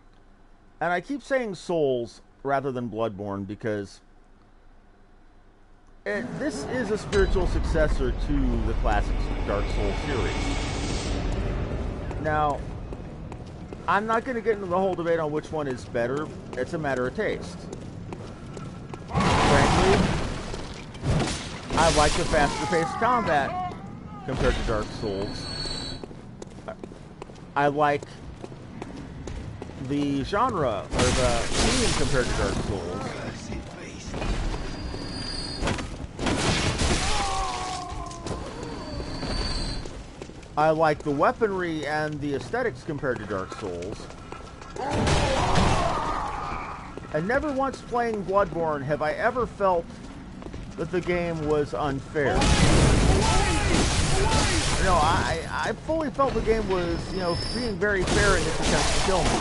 And I keep saying Souls rather than Bloodborne because this is a spiritual successor to the classic Dark Souls series. Now, I'm not going to get into the whole debate on which one is better. It's a matter of taste. Frankly, I like the faster-paced combat compared to Dark Souls. I like the genre, or the theme, compared to Dark Souls. I like the weaponry and the aesthetics compared to Dark Souls. And never once playing Bloodborne have I ever felt that the game was unfair. No, I fully felt the game was, you know, being very fair in its attempt to kill me.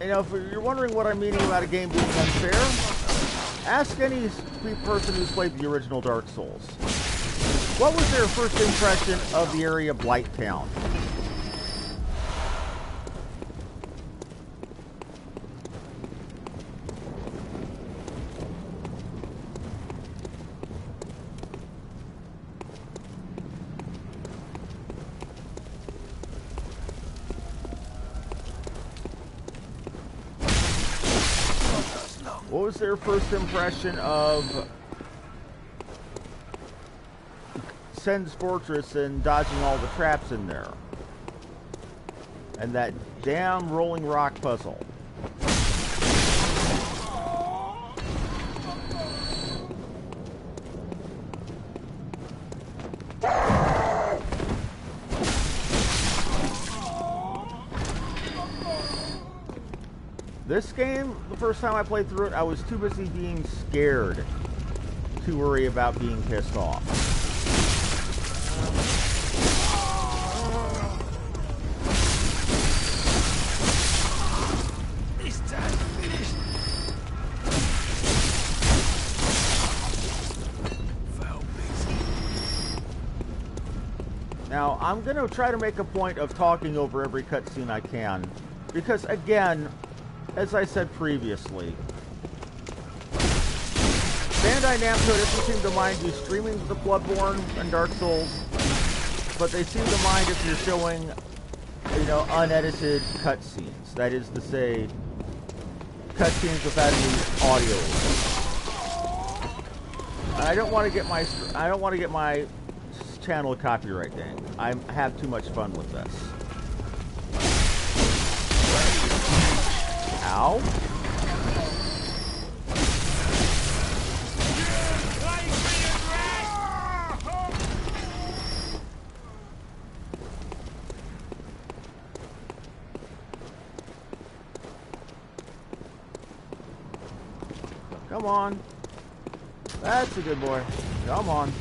You know, if you're wondering what I'm meaning about a game being unfair, ask any person who's played the original Dark Souls. What was their first impression of the area Blight Town? What was their first impression of Sen's Fortress and dodging all the traps in there? And that damn rolling rock puzzle. This game, the first time I played through it, I was too busy being scared to worry about being pissed off. Now, I'm going to try to make a point of talking over every cutscene I can, because again, as I said previously, Bandai Namco doesn't seem to mind you streaming the Bloodborne and Dark Souls, but they seem to mind if you're showing, you know, unedited cutscenes. That is to say, cutscenes without any audio. And I don't want to get my channel copyright dang. I have too much fun with this. Ow. Come on. That's a good boy. Come on.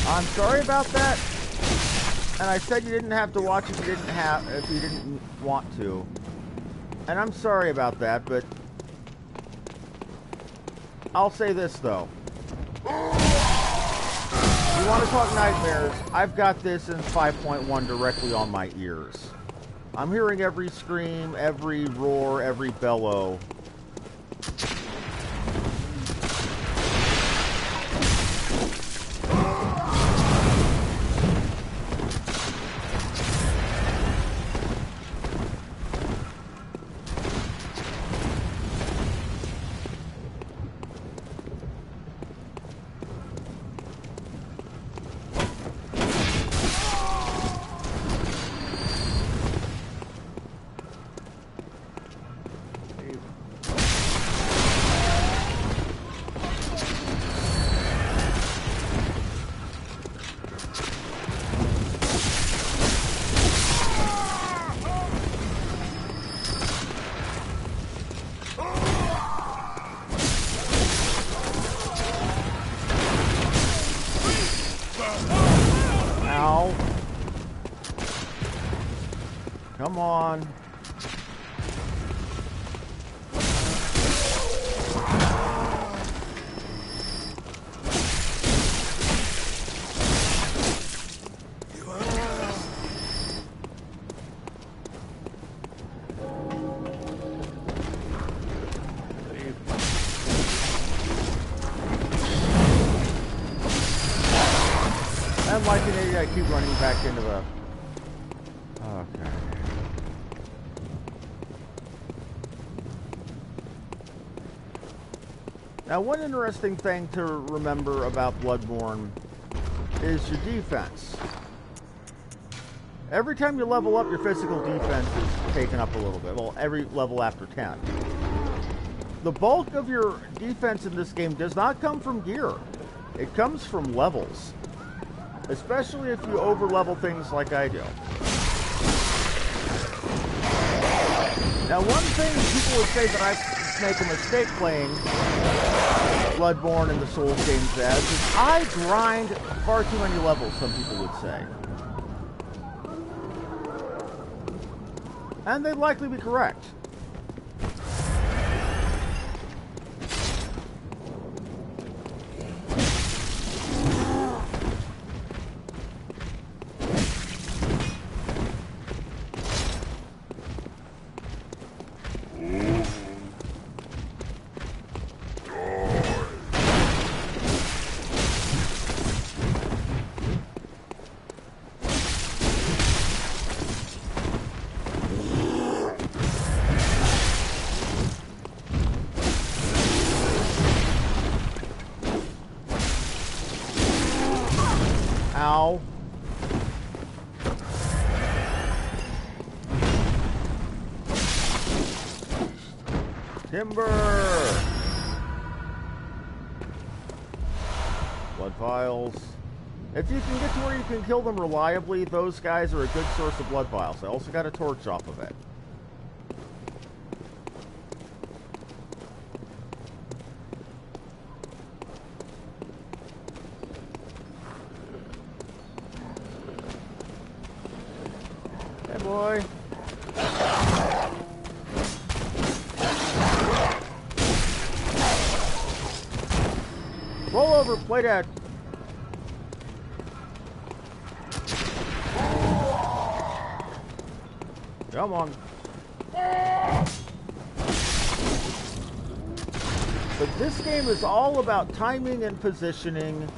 I'm sorry about that. And I said you didn't have to watch if you didn't want to. And I'm sorry about that, but I'll say this though. You want to talk nightmares? I've got this in 5.1 directly on my ears. I'm hearing every scream, every roar, every bellow. Come on. And like an idiot, I keep running back into the... Okay. Now, one interesting thing to remember about Bloodborne is your defense. Every time you level up, your physical defense is taken up a little bit. Well, every level after 10. The bulk of your defense in this game does not come from gear. It comes from levels. Especially if you over-level things like I do. Now, one thing people would say that I make a mistake playing Bloodborne and the Souls games as is I grind far too many levels, some people would say. And they'd likely be correct. Ow. Timber! Blood vials. If you can get to where you can kill them reliably, those guys are a good source of blood vials. I also got a torch off of it. Roll over, play dead. Come on. But this game is all about timing and positioning.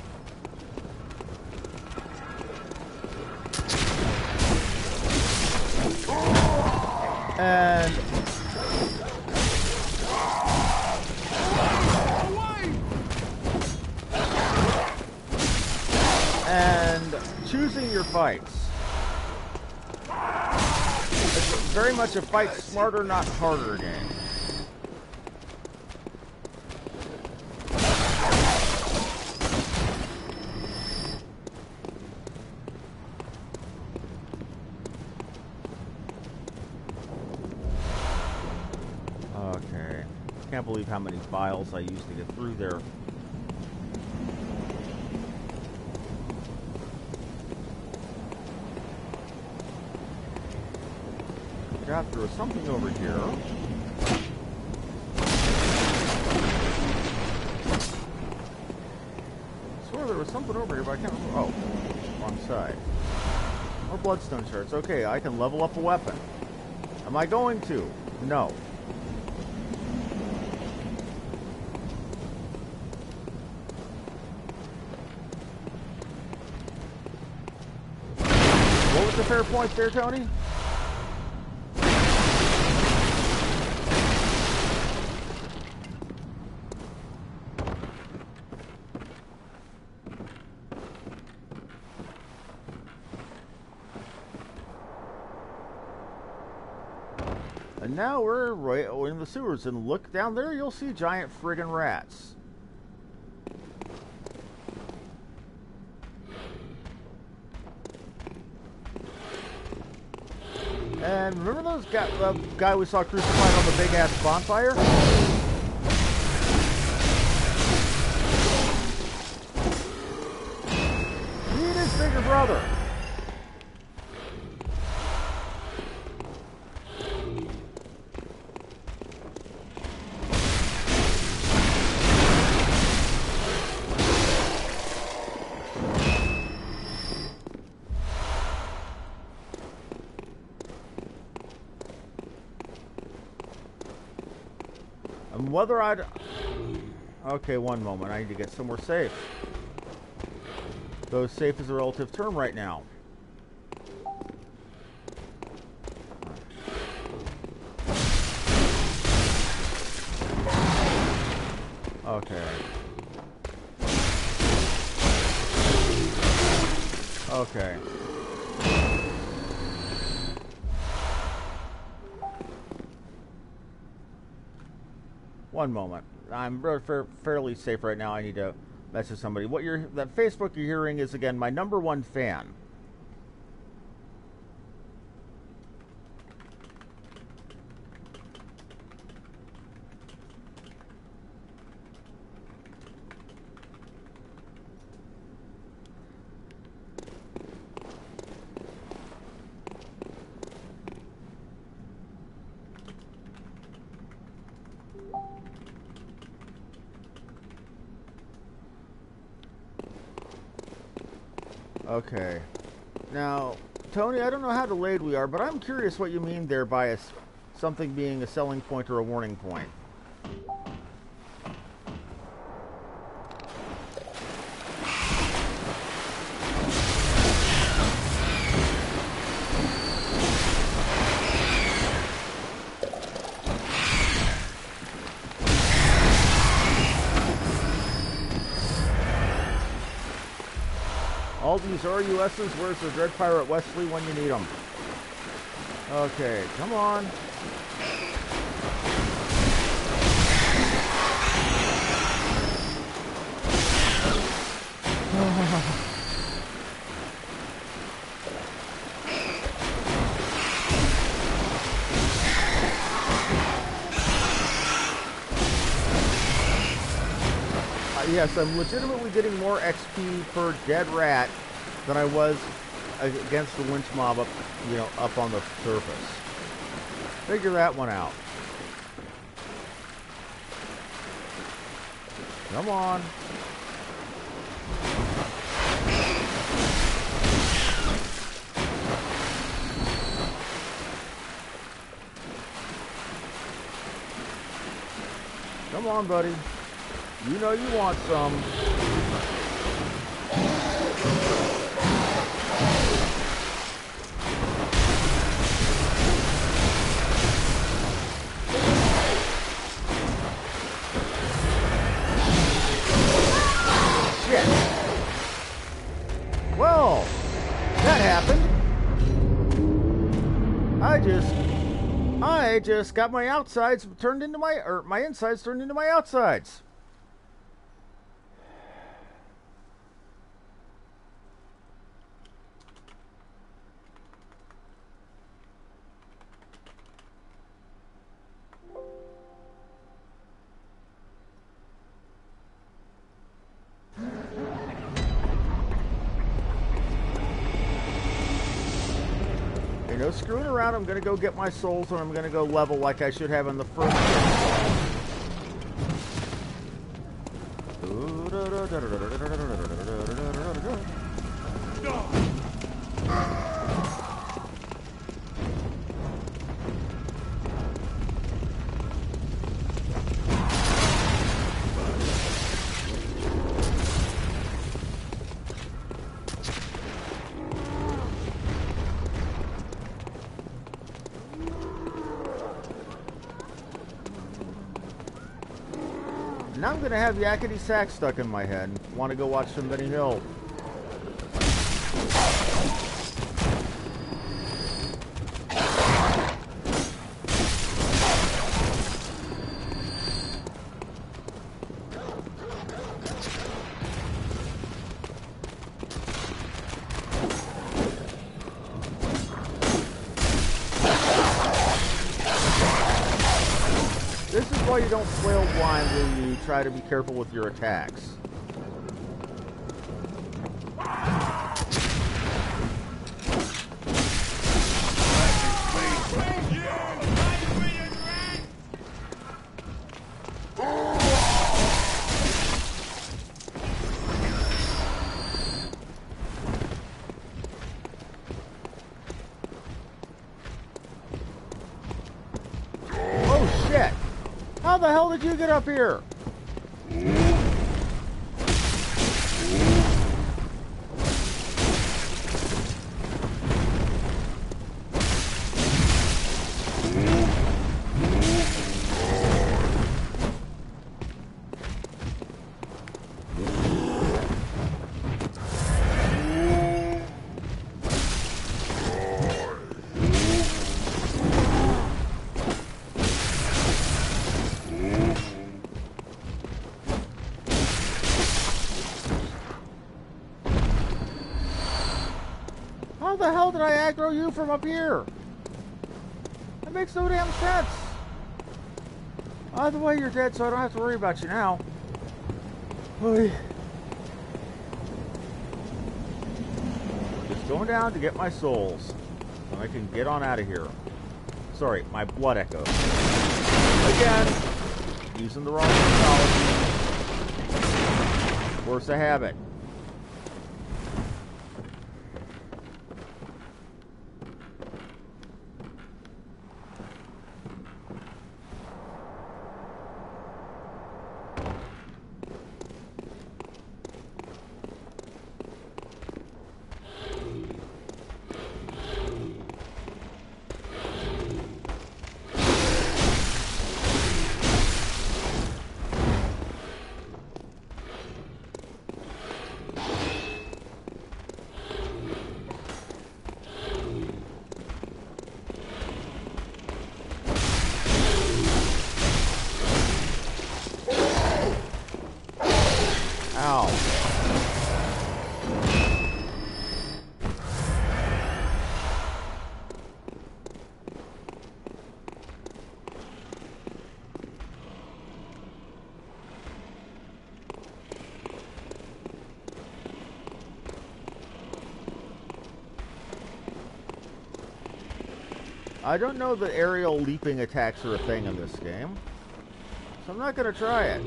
And choosing your fights. It's very much a fight smarter, not harder game. Okay. Can't believe how many files I used to get through there. Crap, there was something over here. I swore there was something over here, but I can't remember. Oh, wrong side. More bloodstone shards. Okay, I can level up a weapon. Am I going to? No. What was the fair point there, Tony? And now we're right in the sewers, and look down there, you'll see giant friggin' rats. And remember those guy we saw crucified on the big ass bonfire? Meet his bigger brother. Whether I'd... Okay, one moment. I need to get somewhere safe. Though safe is a relative term right now. Okay. Okay. One moment. I'm fairly safe right now. I need to message somebody. That Facebook you're hearing is, again, my #1 fan. Okay. Now, Tony, I don't know how delayed we are, but I'm curious what you mean there by something being a selling point or a warning point. All these RUSs, where's the Dread Pirate Wesley when you need them? Okay, come on. Yes, I'm legitimately getting more XP per dead rat than I was against the lynch mob up on the surface. Figure that one out. Come on. Come on, buddy. You know you want some. Shit. Well, that happened. I just got my outsides turned into my insides turned into my outsides. No screwing around. I'm going to go get my souls and I'm going to go level like I should have in the first Now I'm going to have Yakety Sax stuck in my head and want to go watch some Benny Hill. This is why you don't flail blindly. You try to be careful with your attacks. Oh shit! How the hell did you get up here? How the hell did I aggro you from up here? That makes no damn sense. Either way, you're dead, so I don't have to worry about you now. Oy. Just going down to get my souls, so I can get on out of here. Sorry, my blood echo. Again, using the wrong technology. Force a habit. Ow. I don't know that aerial leaping attacks are a thing in this game, so I'm not going to try it.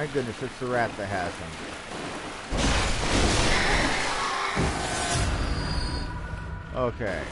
Thank goodness it's the rat that has him. Okay.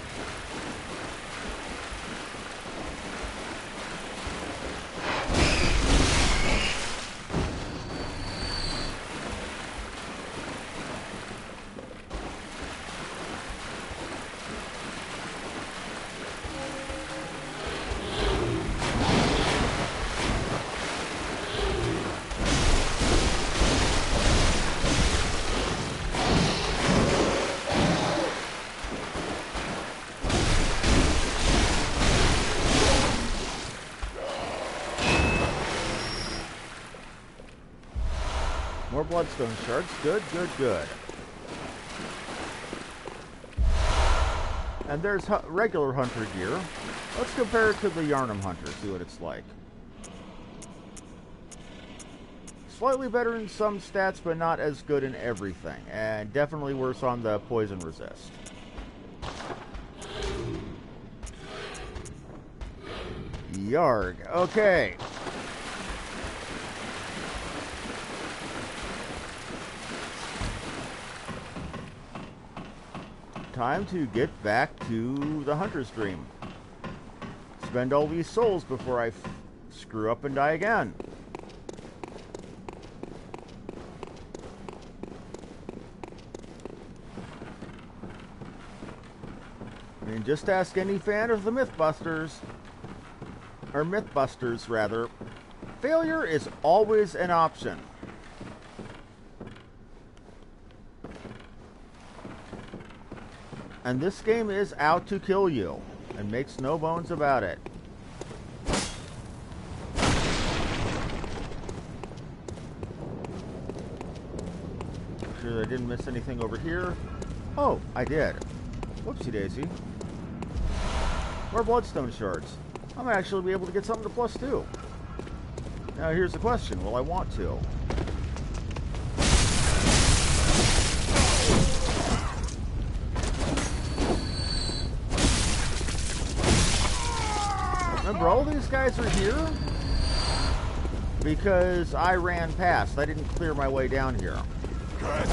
More bloodstone shards. Good, good, good. And there's regular hunter gear. Let's compare it to the Yarnum Hunter, see what it's like. Slightly better in some stats, but not as good in everything. And definitely worse on the poison resist. Yarg. Okay. Time to get back to the Hunter's Dream. Spend all these souls before I screw up and die again. I mean, just ask any fan of the Mythbusters, or Mythbusters rather. Failure is always an option. And this game is out to kill you, and makes no bones about it. Sure I didn't miss anything over here. Oh, I did. Whoopsie daisy. More bloodstone shards. I might actually be able to get something to +2. Now here's the question, will I want to? Remember, all these guys are here because I ran past. I didn't clear my way down here. Now,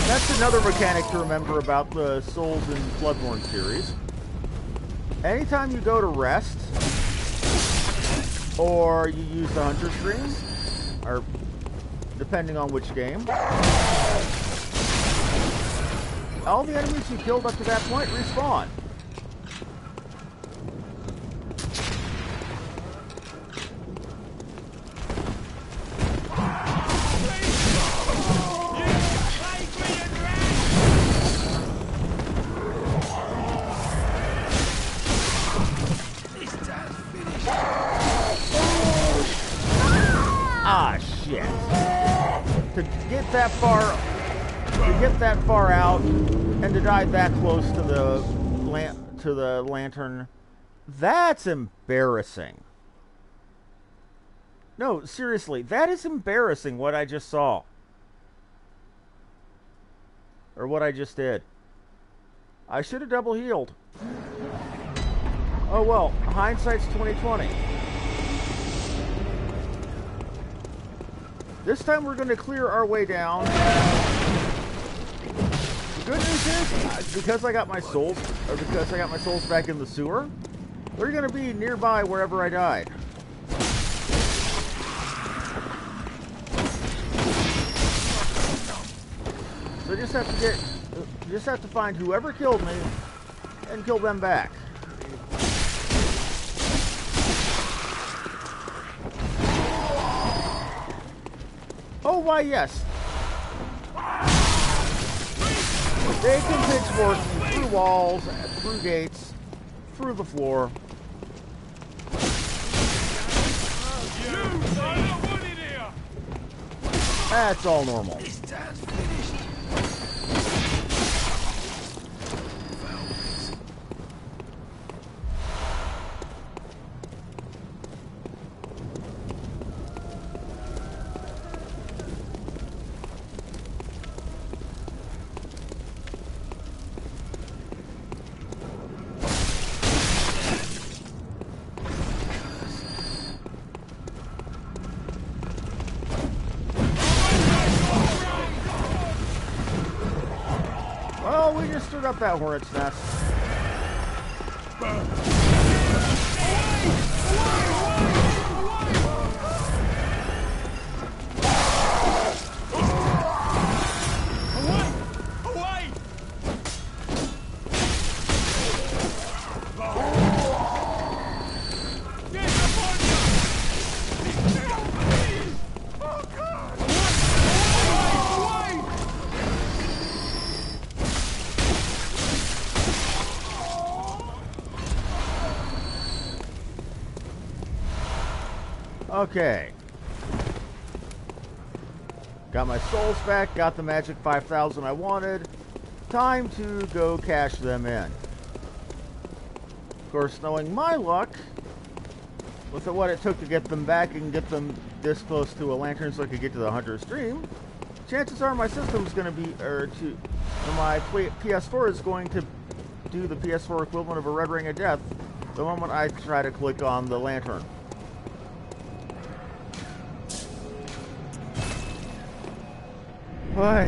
that's another mechanic to remember about the Souls and Bloodborne series. Anytime you go to rest, or you use the Hunter's Dream, or depending on which game, all the enemies you killed up to that point respawn. To get that far out and to die that close to the lantern, that's embarrassing. No, seriously, that is embarrassing what I just saw. Or what I just did. I should have double healed. Oh well, hindsight's 2020. This time we're going to clear our way down. The good news is, because I got my souls back in the sewer, they're going to be nearby wherever I died. So I just have to find whoever killed me and kill them back. Oh, why, yes. They can pitchfork me through walls, through gates, through the floor. That's all normal. Oh, we just stirred up that hornet's nest. Okay. Got my souls back, got the magic 5,000 I wanted. Time to go cash them in. Of course, knowing my luck, with what it took to get them back and get them this close to a lantern so I could get to the Hunter's Dream, chances are my system's going to be, my PS4 is going to do the PS4 equivalent of a red ring of death the moment I try to click on the lantern. Why?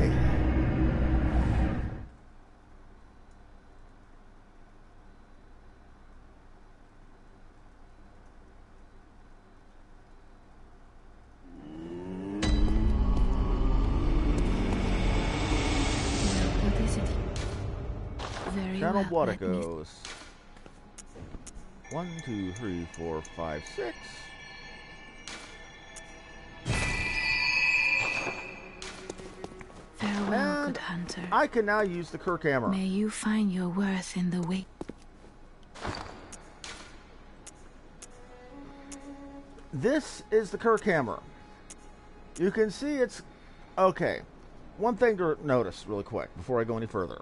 What is it? Very Channel well, blood let it me- goes. 1, 2, 3, 4, 5, 6. Farewell, And good hunter. I can now use the Kirk hammer. May you find your worth in the wake. This is the Kirk hammer. You can see it's... Okay. One thing to notice really quick before I go any further.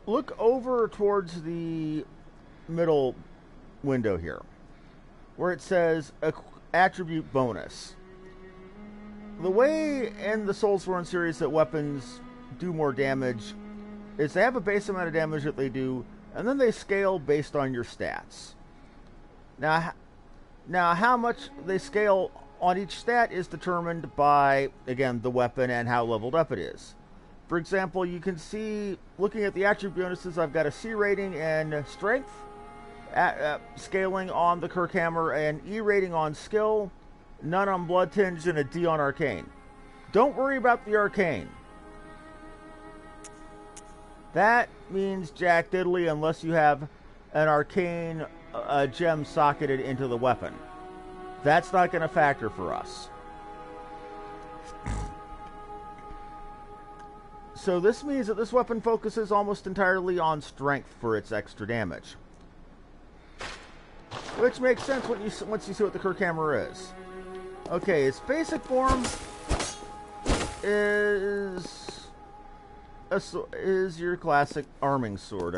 Look over towards the middle window here, where it says attribute bonus. The way in the Soulsborne series that weapons do more damage is they have a base amount of damage that they do, and then they scale based on your stats. Now how much they scale on each stat is determined by, again, the weapon and how leveled up it is. For example, you can see, looking at the attribute bonuses, I've got a C rating and strength, scaling on the Kirk hammer, and E rating on skill, none on blood tinge, and a D on arcane. Don't worry about the arcane. That means jack diddly unless you have an arcane gem socketed into the weapon. That's not going to factor for us. So this means that this weapon focuses almost entirely on strength for its extra damage. Which makes sense once you see what the Kirk hammer is. Okay, its basic form is your classic arming sword.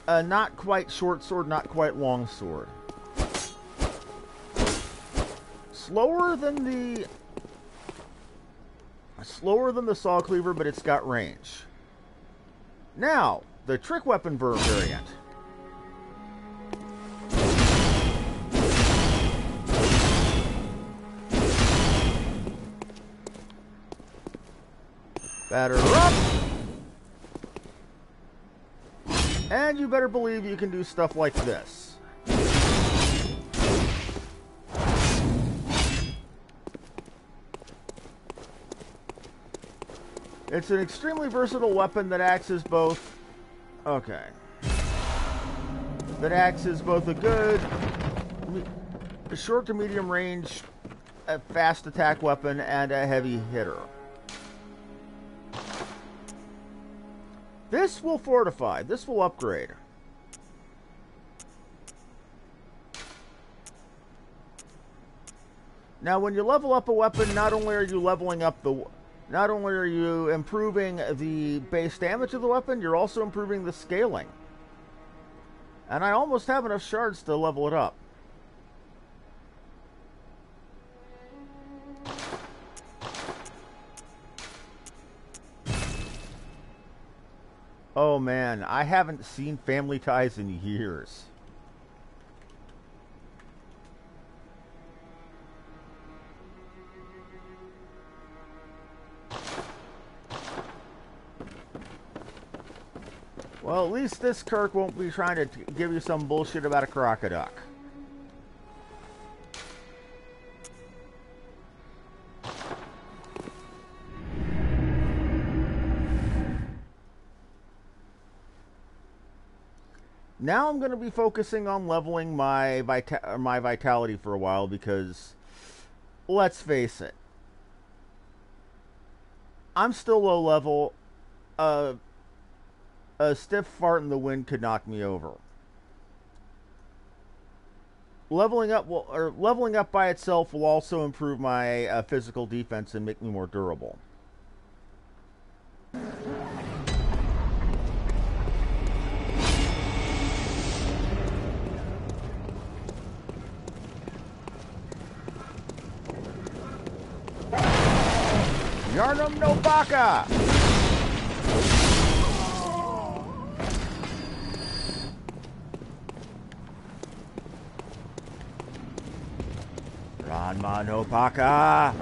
Not quite short sword, not quite long sword. Slower than the saw cleaver, but it's got range. Now, the trick weapon variant. Batter up! And you better believe you can do stuff like this. It's an extremely versatile weapon that acts as both... Okay. That acts as both a good... a short to medium range, a fast attack weapon, and a heavy hitter. This will fortify. This will upgrade. Now, when you level up a weapon, not only are you leveling up the not only are you improving the base damage of the weapon, you're also improving the scaling. And I almost have enough shards to level it up. Oh man, I haven't seen Family Ties in years. Well, at least this Kirk won't be trying to give you some bullshit about a crocoduck. Now I'm going to be focusing on leveling my vitality for a while because, let's face it, I'm still low level. A stiff fart in the wind could knock me over. Leveling up by itself will also improve my physical defense and make me more durable. Yarnum no baka! Ranma no baka!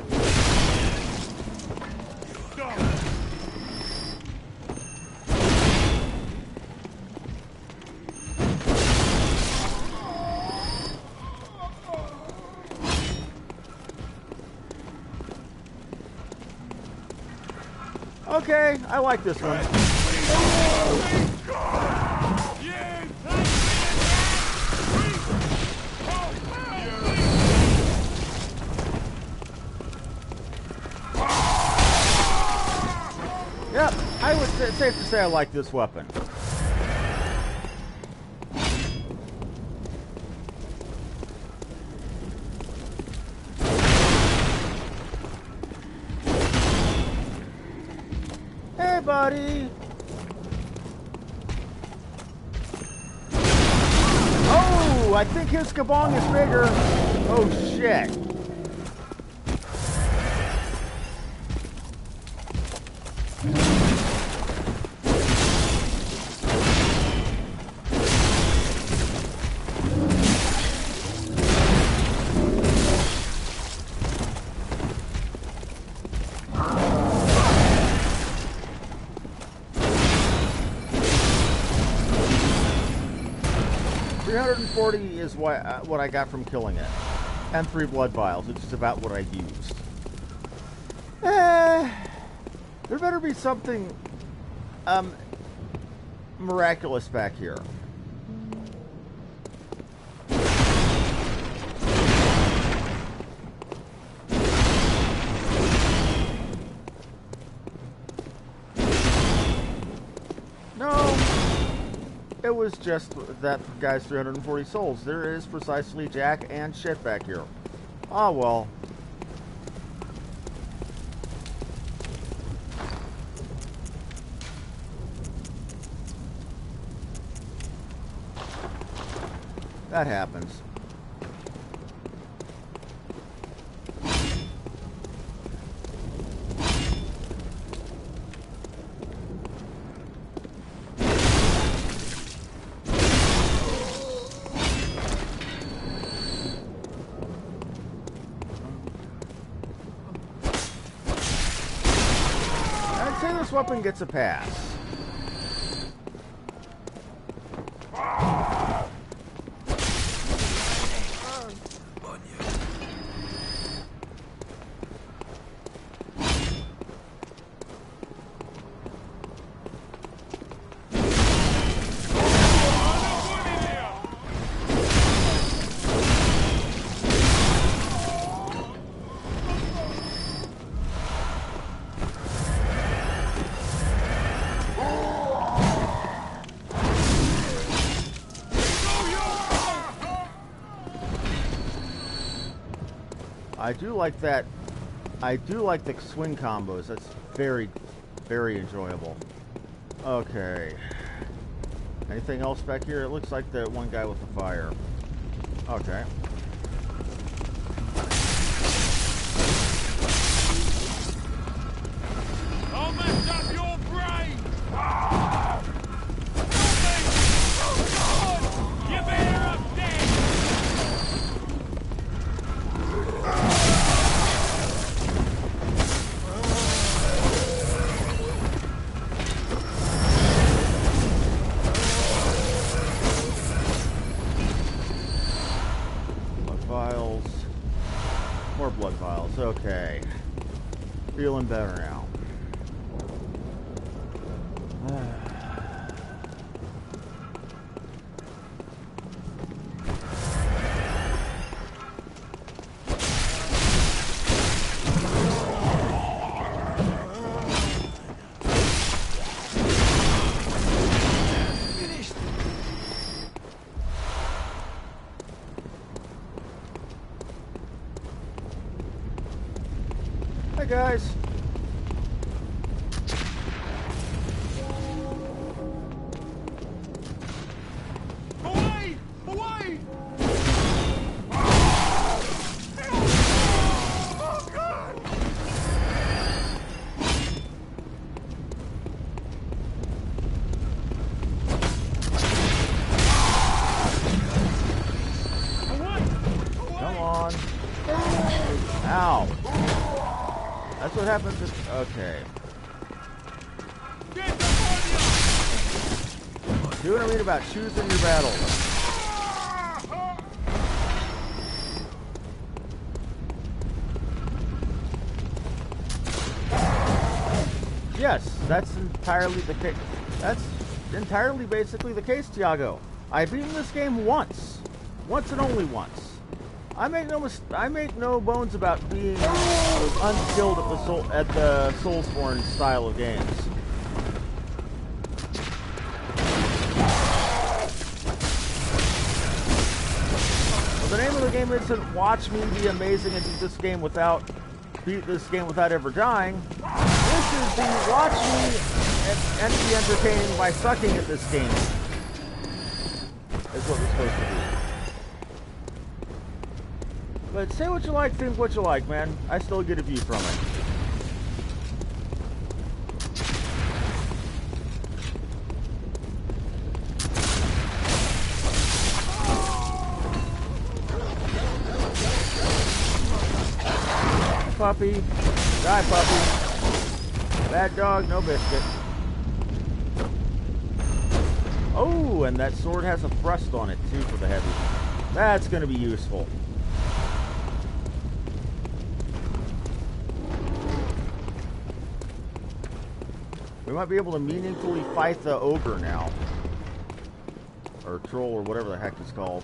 Okay, I like this one. Yep, I would say it's safe to say I like this weapon. Hey, buddy! Oh, I think his kabong is bigger. Oh, shit. Is what I got from killing it, and 3 blood vials, which is about what I used. There better be something miraculous back here. No. It was just that guy's 340 souls. There is precisely jack and shit back here. Ah, well. That happens. This weapon gets a pass. I do like that I do like the swing combos. That's very, very enjoyable. Okay. Anything else back here? It looks like the one guy with the fire. Okay. I'll mess up your brain! You better up there! Blood vials. More blood vials. Okay. Feeling better now. Hey guys. Away! Away! Oh, God! Away! Come on. Ow. That's what happens if... Okay. Get the money! Do what I mean about choosing your battles. Yes, that's entirely the case. That's entirely basically the case, Tiago. I've beaten this game once. Once and only once. I make no bones about being unskilled at the Soulsborne style of games. Well, the name of the game isn't watch me be amazing and beat this game without ever dying. This is the watch me and be entertaining by sucking at this game. Is what we're supposed to be. But say what you like, think what you like, man. I still get a view from it. Puppy. Die, puppy. Bad dog, no biscuit. Oh, and that sword has a thrust on it, too, for the heavy. That's going to be useful. We might be able to meaningfully fight the ogre now. Or troll, or whatever the heck it's called.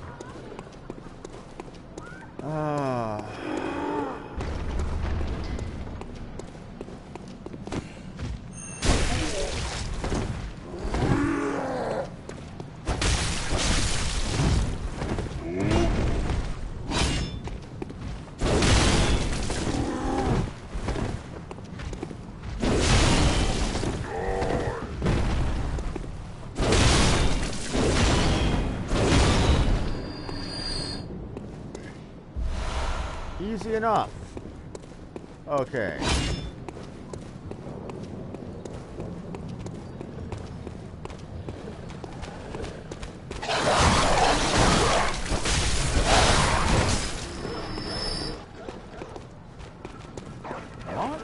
Easy enough. Okay. Come on.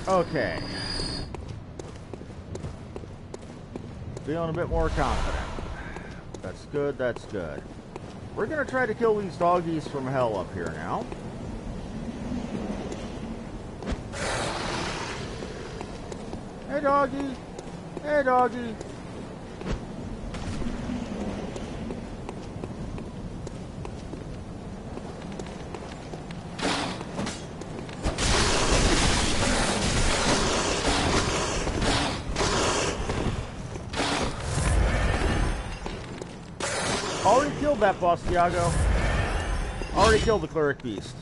Okay. Feeling a bit more confident. That's good, that's good. We're gonna try to kill these doggies from hell up here now. doggy. Hey, doggy. Already killed that boss, Tiago. Already killed the cleric beast.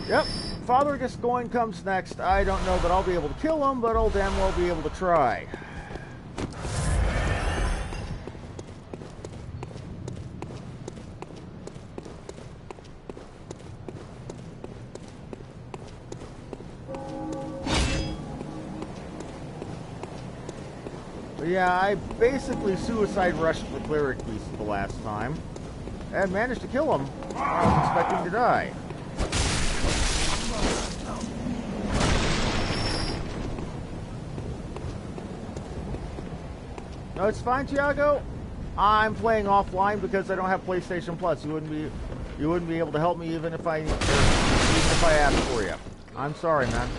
Yep, Father Gascoigne comes next. I don't know that I'll be able to kill him, but I'll damn well be able to try. But yeah, I basically suicide rushed the cleric beast the last time and managed to kill him. I was expecting to die. No, it's fine, Tiago. I'm playing offline because I don't have PlayStation Plus. You wouldn't be able to help me even if I asked for you. I'm sorry, man.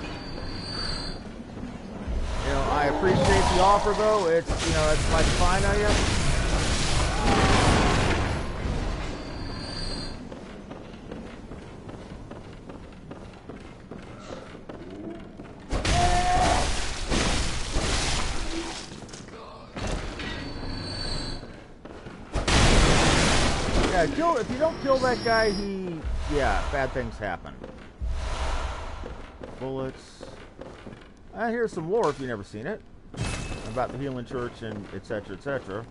You know, I appreciate the offer though. It's, you know, it's mighty fine of you. If you don't kill that guy, bad things happen. Bullets. Here's some lore if you've never seen it. About the Healing Church and etc., etc.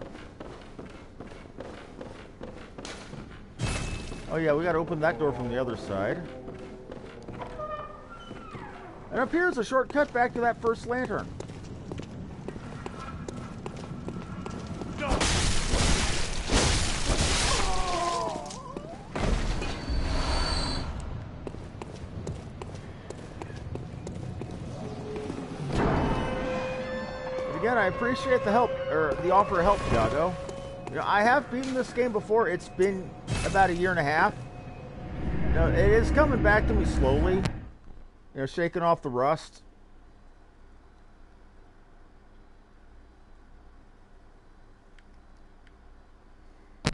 Oh yeah, we gotta open that door from the other side. And up here's a shortcut back to that first lantern. Again, I appreciate the help, or the offer of help, Tiago. You know, I have beaten this game before. It's been about a year and a half. You know, it is coming back to me slowly. You know, shaking off the rust. Go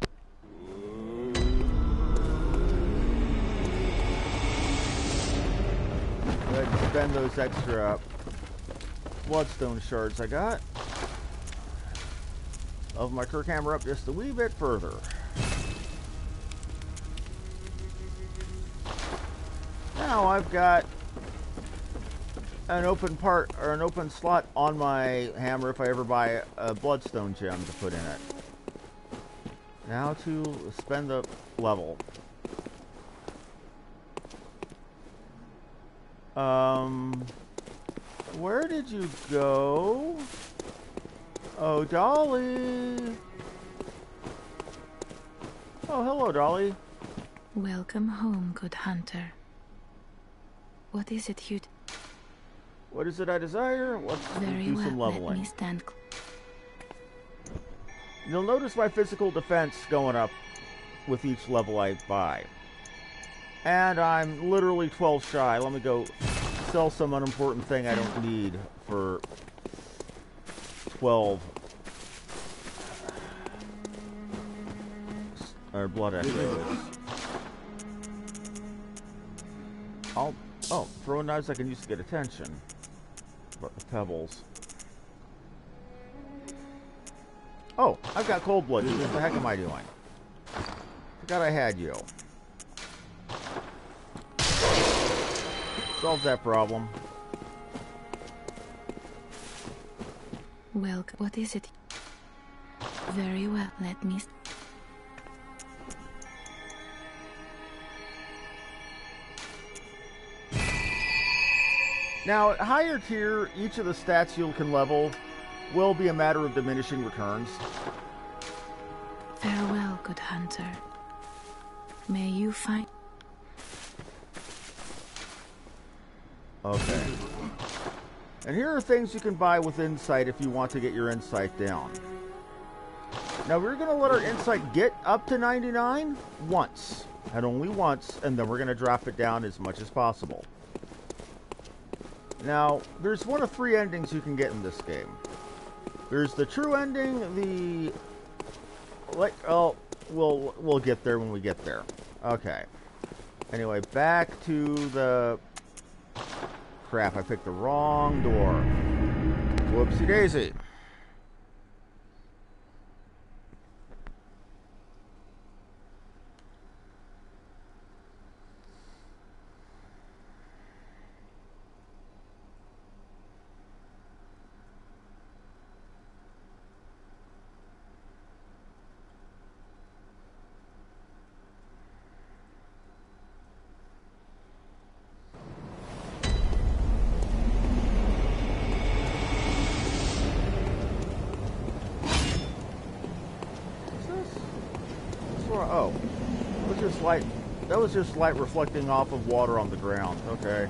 ahead and spend those extra bloodstone shards I got. Level my Kirk hammer up just a wee bit further. Now I've got an open part, or an open slot on my hammer if I ever buy a bloodstone gem to put in it. Now to spend the level. Where did you go? Oh, Dolly. Oh, hello, Dolly. Welcome home, good hunter. What is it you... What is it I desire? Let's do some leveling. Let me stand... You'll notice my physical defense going up with each level I buy. And I'm literally 12 shy. Let me go sell some unimportant thing I don't need for 12 or blood echoes. Throwing knives I can use to get attention. But the pebbles. Oh, I've got cold blood. What the heck am I doing? Forgot I had you. Solves that problem. Well, what is it? Very well, let me... Now, at higher tier, each of the stats you can level will be a matter of diminishing returns. Farewell, good hunter. May you find... Okay. And here are things you can buy with insight if you want to get your insight down. Now, we're going to let our insight get up to 99 once, and only once, and then we're going to drop it down as much as possible. Now, there's one of 3 endings you can get in this game. There's the true ending, the... we'll get there when we get there. Okay. Anyway, back to the... Crap, I picked the wrong door. Whoopsie daisy. Oh, it was just light. That was just light reflecting off of water on the ground. Okay.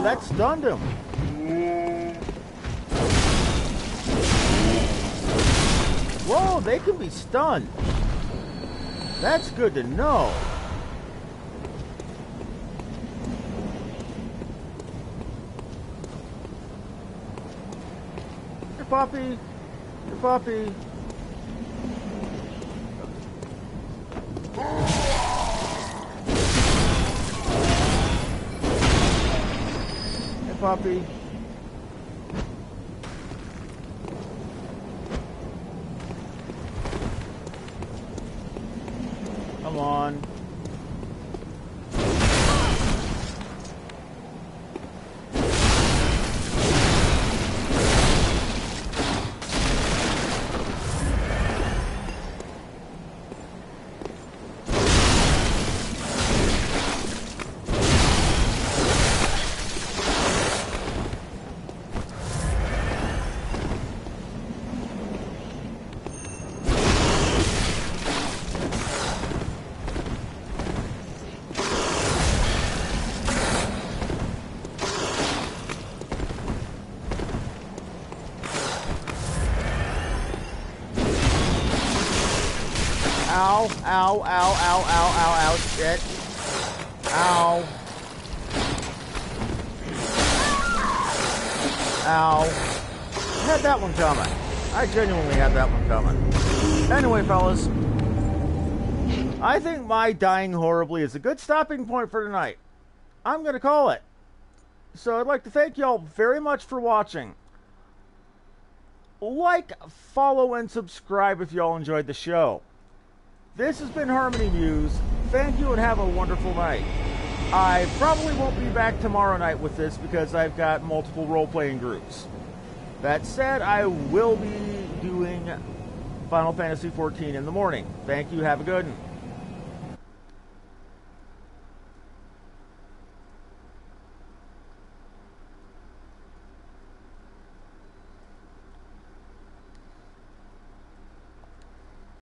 That stunned him. Whoa, they can be stunned. That's good to know. Here, puppy. Here, puppy. Puppy. Come on. Ow, ow, ow, ow, ow, ow, ow, shit. Ow. Ow. Had that one coming. I genuinely had that one coming. Anyway, fellas. I think my dying horribly is a good stopping point for tonight. I'm going to call it. So I'd like to thank y'all very much for watching. Like, follow, and subscribe if y'all enjoyed the show. This has been Harmony Muse. Thank you and have a wonderful night. I probably won't be back tomorrow night with this because I've got multiple role-playing groups. That said, I will be doing Final Fantasy XIV in the morning. Thank you. Have a good one.